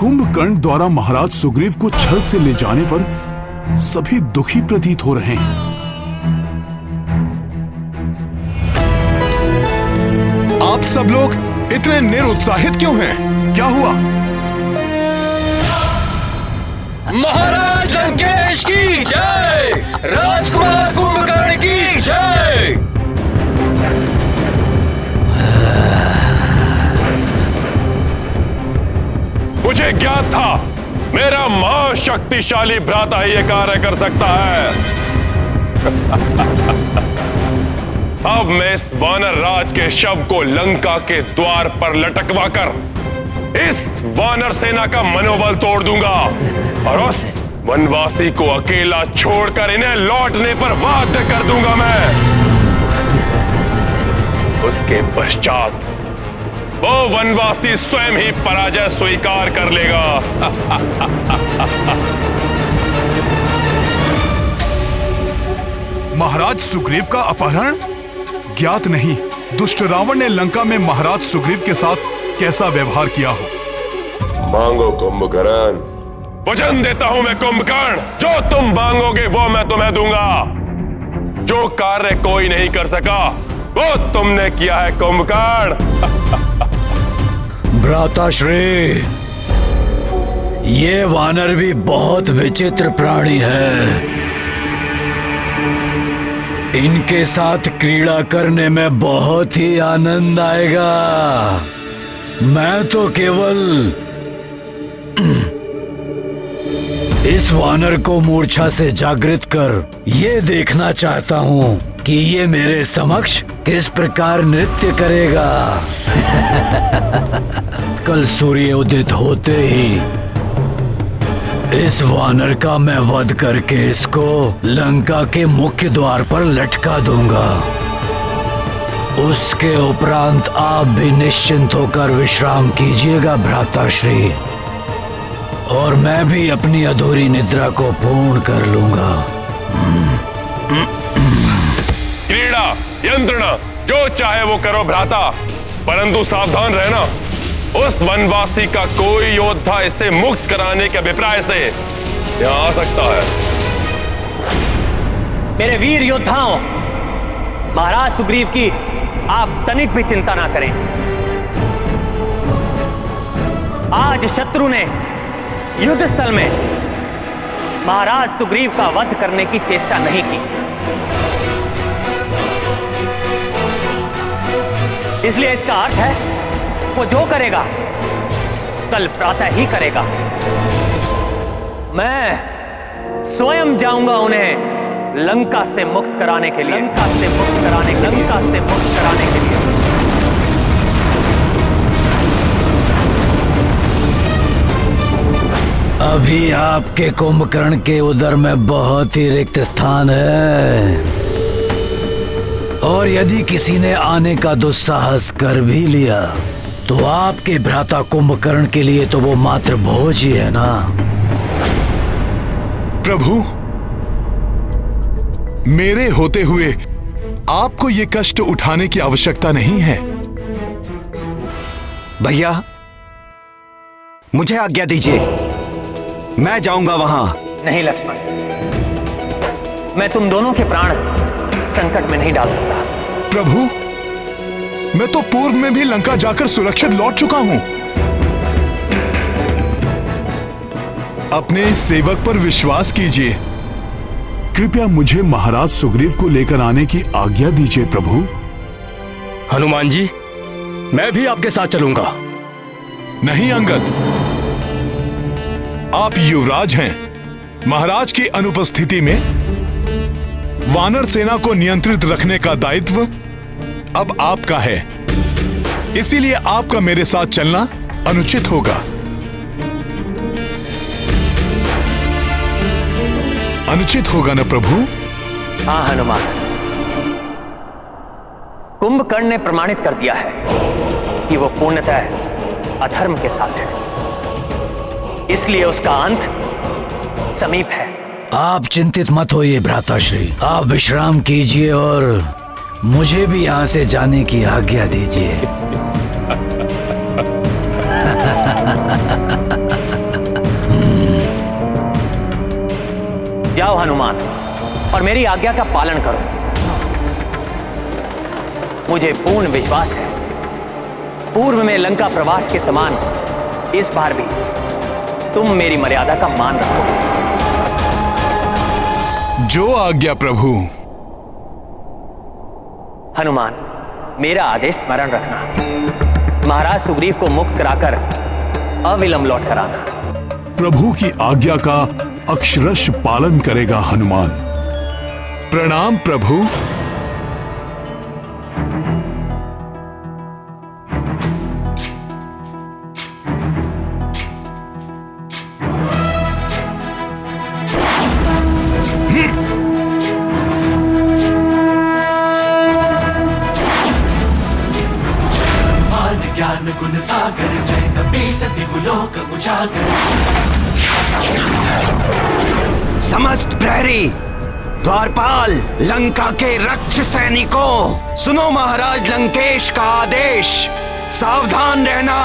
कुंभकर्ण द्वारा महाराज सुग्रीव को छल से ले जाने पर सभी दुखी प्रतीत हो रहे हैं। आप सब लोग इतने निरुत्साहित क्यों हैं? क्या हुआ? महाराज लंकेश की जय, राजकुमार कुंभकर्ण की जय। मुझे ज्ञात था मेरा महाशक्तिशाली भ्राता ये कार्य कर सकता है। अब मैं इस वानर राज के शव को लंका के द्वार पर लटकवा कर इस वानर सेना का मनोबल तोड़ दूंगा और उस वनवासी को अकेला छोड़कर इन्हें लौटने पर बाध्य कर दूंगा मैं। उसके पश्चात वो वनवासी स्वयं ही पराजय स्वीकार कर लेगा। महाराज सुग्रीव का अपहरण? ज्ञात नहीं दुष्ट रावण ने लंका में महाराज सुग्रीव के साथ कैसा व्यवहार किया हो। मांगो कुंभकर्ण। वचन देता हूं मैं कुंभकर्ण, जो तुम मांगोगे वो मैं तुम्हें दूंगा। जो कार्य कोई नहीं कर सका वो तुमने किया है कुंभकर्ण। भ्राताश्री, ये वानर भी बहुत विचित्र प्राणी है। इनके साथ क्रीड़ा करने में बहुत ही आनंद आएगा। मैं तो केवल इस वानर को मूर्छा से जागृत कर ये देखना चाहता हूँ कि ये मेरे समक्ष किस प्रकार नृत्य करेगा। कल सूर्य उदित होते ही इस वानर का मैं वध करके इसको लंका के मुख्य द्वार पर लटका दूंगा। उसके उपरांत आप भी निश्चिंत होकर विश्राम कीजिएगा भ्राताश्री, और मैं भी अपनी अधूरी निद्रा को पूर्ण कर लूंगा। क्रीड़ा यंत्रणा जो चाहे वो करो भ्राता, परंतु सावधान रहना। उस वनवासी का कोई योद्धा इसे मुक्त कराने के अभिप्राय से यहाँ आ सकता है। मेरे वीर योद्धाओं, महाराज सुग्रीव की आप तनिक भी चिंता ना करें। आज शत्रु ने युद्ध स्थल में महाराज सुग्रीव का वध करने की चेष्टा नहीं की, इसलिए इसका अर्थ है वो जो करेगा कल प्रातः ही करेगा। मैं स्वयं जाऊंगा उन्हें लंका से मुक्त कराने के लिए, लंका से मुक्त कराने के लिए। अभी आपके कुंभकर्ण के उदर में बहुत ही रिक्त स्थान है, और यदि किसी ने आने का दुस्साहस कर भी लिया तो आपके भ्राता कुंभकर्ण के लिए तो वो मात्र भोज ही है ना। प्रभु, मेरे होते हुए आपको ये कष्ट उठाने की आवश्यकता नहीं है। भैया, मुझे आज्ञा दीजिए, मैं जाऊंगा वहां। नहीं लक्ष्मण, मैं तुम दोनों के प्राण संकट में नहीं डाल सकता। प्रभु, मैं तो पूर्व में भी लंका जाकर सुरक्षित लौट चुका हूं। अपने इस सेवक पर विश्वास कीजिए। कृपया मुझे महाराज सुग्रीव को लेकर आने की आज्ञा दीजिए प्रभु। हनुमान जी, मैं भी आपके साथ चलूंगा। नहीं अंगद, आप युवराज हैं। महाराज की अनुपस्थिति में वानर सेना को नियंत्रित रखने का दायित्व अब आपका है, इसीलिए आपका मेरे साथ चलना अनुचित होगा। अनुचित होगा ना प्रभु? हाँ हनुमान, कुंभकर्ण ने प्रमाणित कर दिया है कि वो पूर्णतः अधर्म के साथ है, इसलिए उसका अंत समीप है। आप चिंतित मत होइए भ्राताश्री, आप विश्राम कीजिए और मुझे भी यहां से जाने की आज्ञा दीजिए। जाओ हनुमान, और मेरी आज्ञा का पालन करो। मुझे पूर्ण विश्वास है पूर्व में लंका प्रवास के समान इस बार भी तुम मेरी मर्यादा का मान रखोगे। जो आज्ञा प्रभु। हनुमान, मेरा आदेश स्मरण रखना। महाराज सुग्रीव को मुक्त कराकर अविलंब लौट कर आना। प्रभु की आज्ञा का अक्षरश पालन करेगा हनुमान। प्रणाम प्रभु। गुण सागर जय कपीस दिवलोक उजागर। समस्त प्रहरी, द्वारपाल, लंका के रक्ष सैनिकों, सुनो महाराज लंकेश का आदेश। सावधान रहना,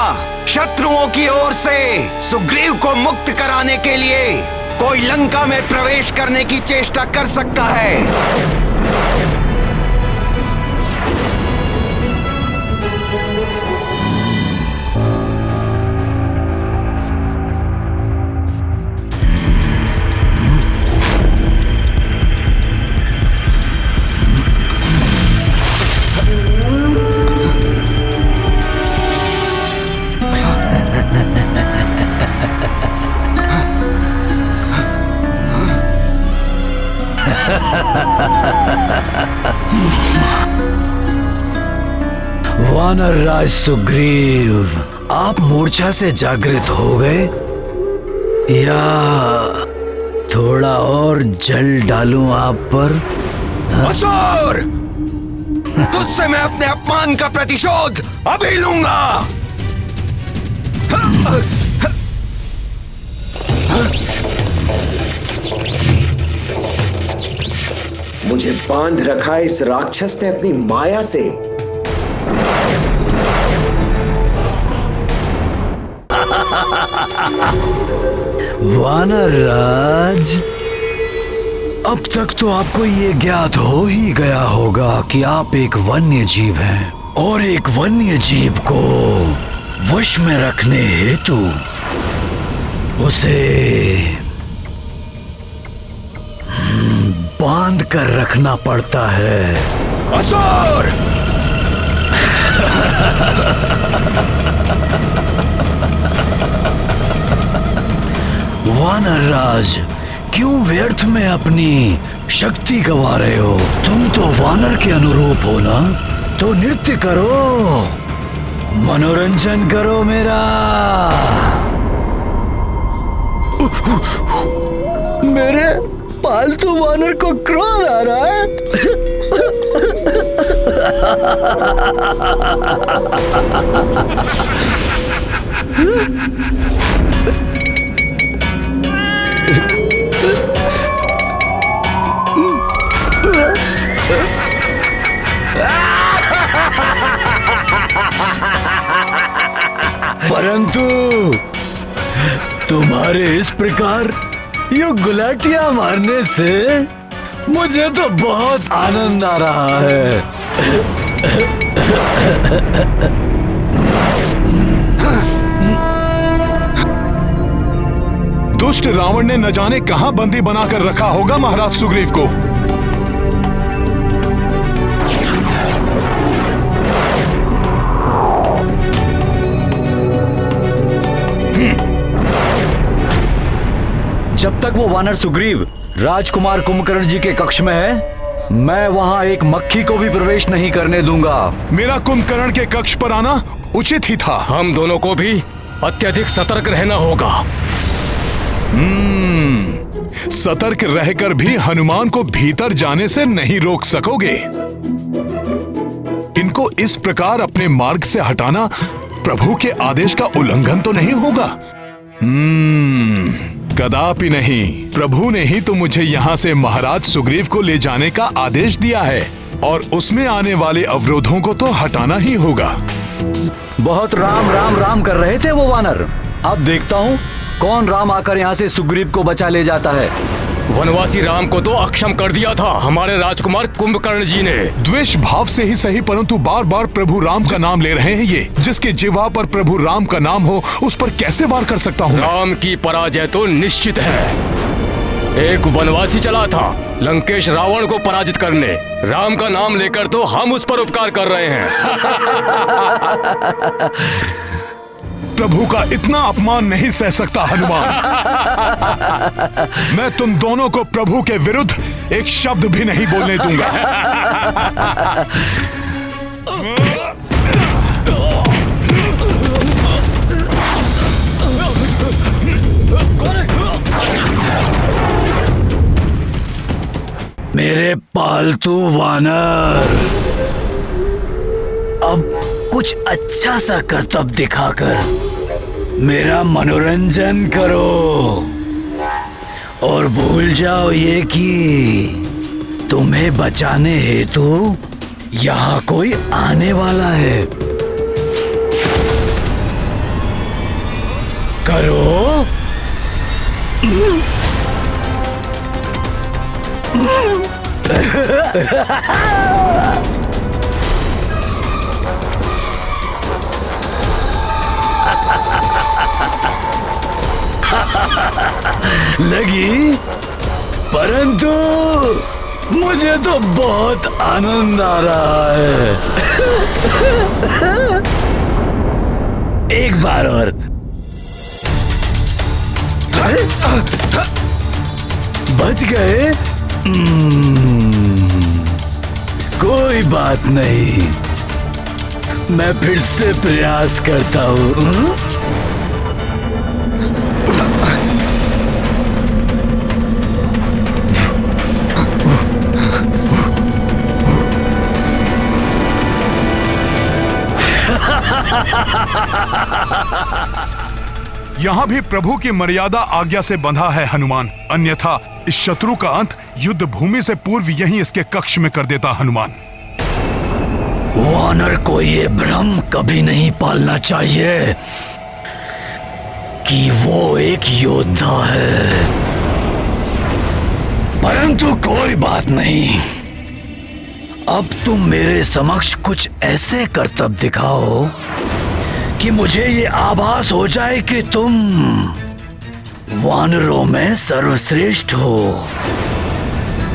शत्रुओं की ओर से सुग्रीव को मुक्त कराने के लिए कोई लंका में प्रवेश करने की चेष्टा कर सकता है। वानर राज सुग्रीव, आप मूर्छा से जागृत हो गए या थोड़ा और जल डालूं आप पर? असुर! तुझसे मैं अपने अपमान का प्रतिशोध अभी लूंगा। मुझे बांध रखा इस राक्षस ने अपनी माया से। वानर राज, अब तक तो आपको ये ज्ञात हो ही गया होगा कि आप एक वन्य जीव हैं और एक वन्य जीव को वश में रखने हेतु उसे बांध कर रखना पड़ता है। असुर! वानर राज, क्यों व्यर्थ में अपनी शक्ति गवा रहे हो? तुम तो वानर के अनुरूप हो ना, तो नृत्य करो, मनोरंजन करो मेरा। मेरे पालतू वानर को क्रोध आ रहा है। परंतु तुम्हारे इस प्रकार ये गुलाटियां मारने से मुझे तो बहुत आनंद आ रहा है। दुष्ट रावण ने न जाने कहां बंदी बनाकर रखा होगा महाराज सुग्रीव को। जब तक वो वानर सुग्रीव राजकुमार कुंभकर्ण जी के कक्ष में है, मैं वहां एक मक्खी को भी प्रवेश नहीं करने दूंगा। मेरा कुंभकर्ण के कक्ष पर आना उचित ही था। हम दोनों को भी अत्यधिक सतर्क रहना होगा। सतर्क रहकर भी हनुमान को भीतर जाने से नहीं रोक सकोगे। इनको इस प्रकार अपने मार्ग से हटाना प्रभु के आदेश का उल्लंघन तो नहीं होगा? कदापि नहीं। प्रभु ने ही तो मुझे यहाँ से महाराज सुग्रीव को ले जाने का आदेश दिया है और उसमें आने वाले अवरोधों को तो हटाना ही होगा। बहुत राम राम राम कर रहे थे वो वानर। अब देखता हूँ कौन राम आकर यहाँ से सुग्रीव को बचा ले जाता है। वनवासी राम को तो अक्षम कर दिया था हमारे राजकुमार कुंभकर्ण जी ने। द्वेष भाव से ही सही, परंतु बार बार प्रभु राम का नाम ले रहे हैं। ये जिसके जिह्वा पर प्रभु राम का नाम हो उस पर कैसे वार कर सकता हूँ? राम की पराजय तो निश्चित है। एक वनवासी चला था लंकेश रावण को पराजित करने। राम का नाम लेकर तो हम उस पर उपकार कर रहे हैं। प्रभु का इतना अपमान नहीं सह सकता हनुमान। मैं तुम दोनों को प्रभु के विरुद्ध एक शब्द भी नहीं बोलने दूंगा। मेरे पालतू वानर, अब कुछ अच्छा सा करतब दिखाकर मेरा मनोरंजन करो और भूल जाओ ये कि तुम्हें बचाने हेतु यहाँ कोई आने वाला है। करो। लगी, परंतु मुझे तो बहुत आनंद आ रहा है। एक बार और। बच गए? कोई बात नहीं, मैं फिर से प्रयास करता हूँ। यहाँ भी प्रभु की मर्यादा आज्ञा से बंधा है हनुमान, अन्यथा इस शत्रु का अंत युद्ध भूमि से पूर्व यहीं इसके कक्ष में कर देता हनुमान। वानर को ये भ्रम कभी नहीं पालना चाहिए कि वो एक योद्धा है। परंतु कोई बात नहीं, अब तुम मेरे समक्ष कुछ ऐसे करतब दिखाओ कि मुझे ये आभास हो जाए कि तुम वानरों में सर्वश्रेष्ठ हो।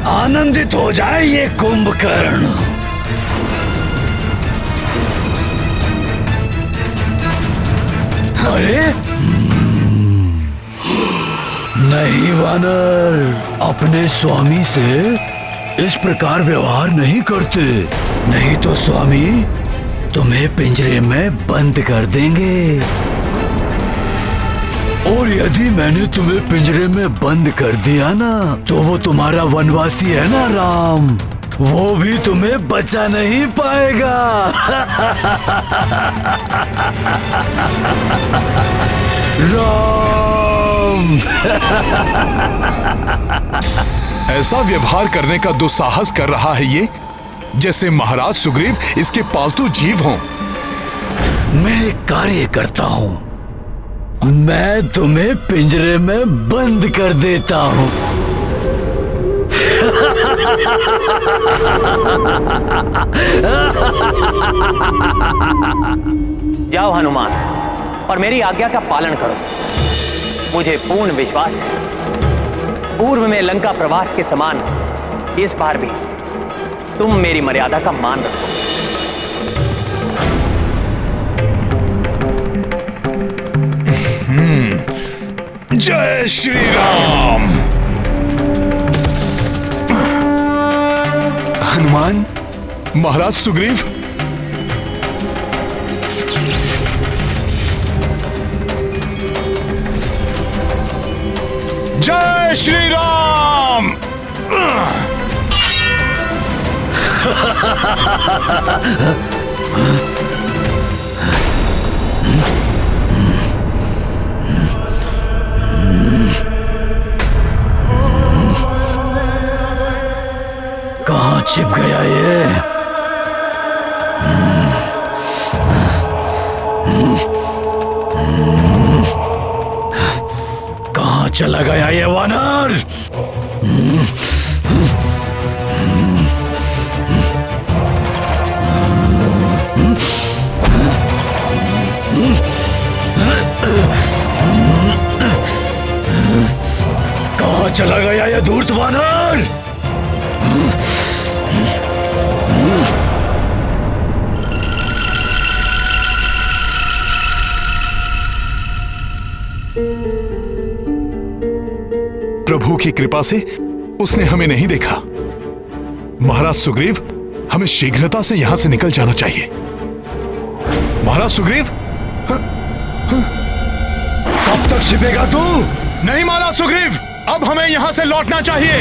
आनंदित हो जाए ये कुंभकर्ण। अरे नहीं वानर, अपने स्वामी से इस प्रकार व्यवहार नहीं करते, नहीं तो स्वामी तुम्हें पिंजरे में बंद कर देंगे। और यदि मैंने तुम्हें पिंजरे में बंद कर दिया ना, तो वो तुम्हारा वनवासी है ना राम, वो भी तुम्हें बचा नहीं पाएगा। राम। ऐसा व्यवहार करने का दुस्साहस कर रहा है ये, जैसे महाराज सुग्रीव इसके पालतू जीव हों। मैं एक कार्य करता हूँ, मैं तुम्हें पिंजरे में बंद कर देता हूँ। जाओ हनुमान, और मेरी आज्ञा का पालन करो। मुझे पूर्ण विश्वास है, पूर्व में लंका प्रवास के समान इस बार भी तुम मेरी मर्यादा का मान रखो। जय श्री राम। हनुमान। महाराज सुग्रीव, जय श्री राम। कहाँ छिप गया ये? कहाँ चला गया ये वानर? कहाँ चला गया ये धूर्त वानर? प्रभु की कृपा से उसने हमें नहीं देखा। महाराज सुग्रीव, हमें शीघ्रता से यहां से निकल जाना चाहिए। महाराज सुग्रीव, कब तक छिपेगा तू? नहीं महाराज सुग्रीव, अब हमें यहां से लौटना चाहिए।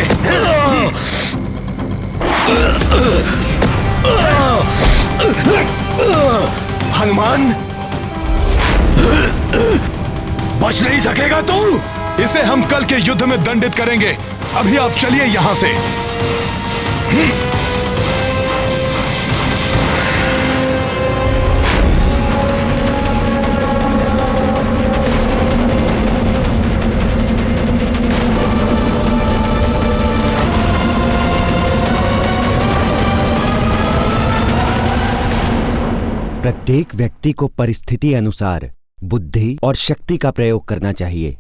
हनुमान, बच नहीं सकेगा तू। इसे हम कल के युद्ध में दंडित करेंगे। अभी आप चलिए यहां से। प्रत्येक व्यक्ति को परिस्थिति अनुसार बुद्धि और शक्ति का प्रयोग करना चाहिए।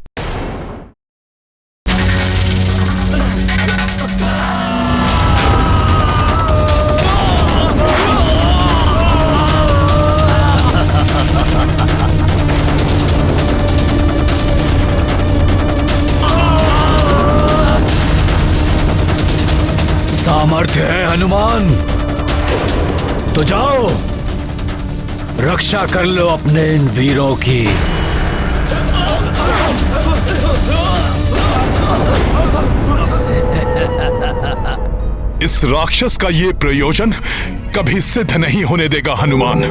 सामर्थ्य है हनुमान, तो जाओ रक्षा कर लो अपने इन वीरों की। इस राक्षस का ये प्रयोजन कभी सिद्ध नहीं होने देगा हनुमान।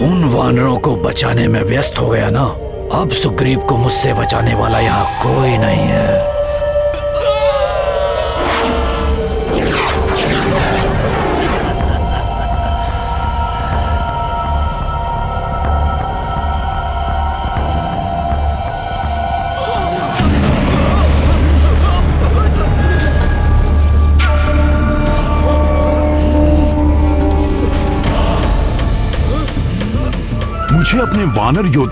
उन वानरों को बचाने में व्यस्त हो गया ना, अब सुग्रीव को मुझसे बचाने वाला यहाँ कोई नहीं है। मुझे अपने वानर योद्धाओं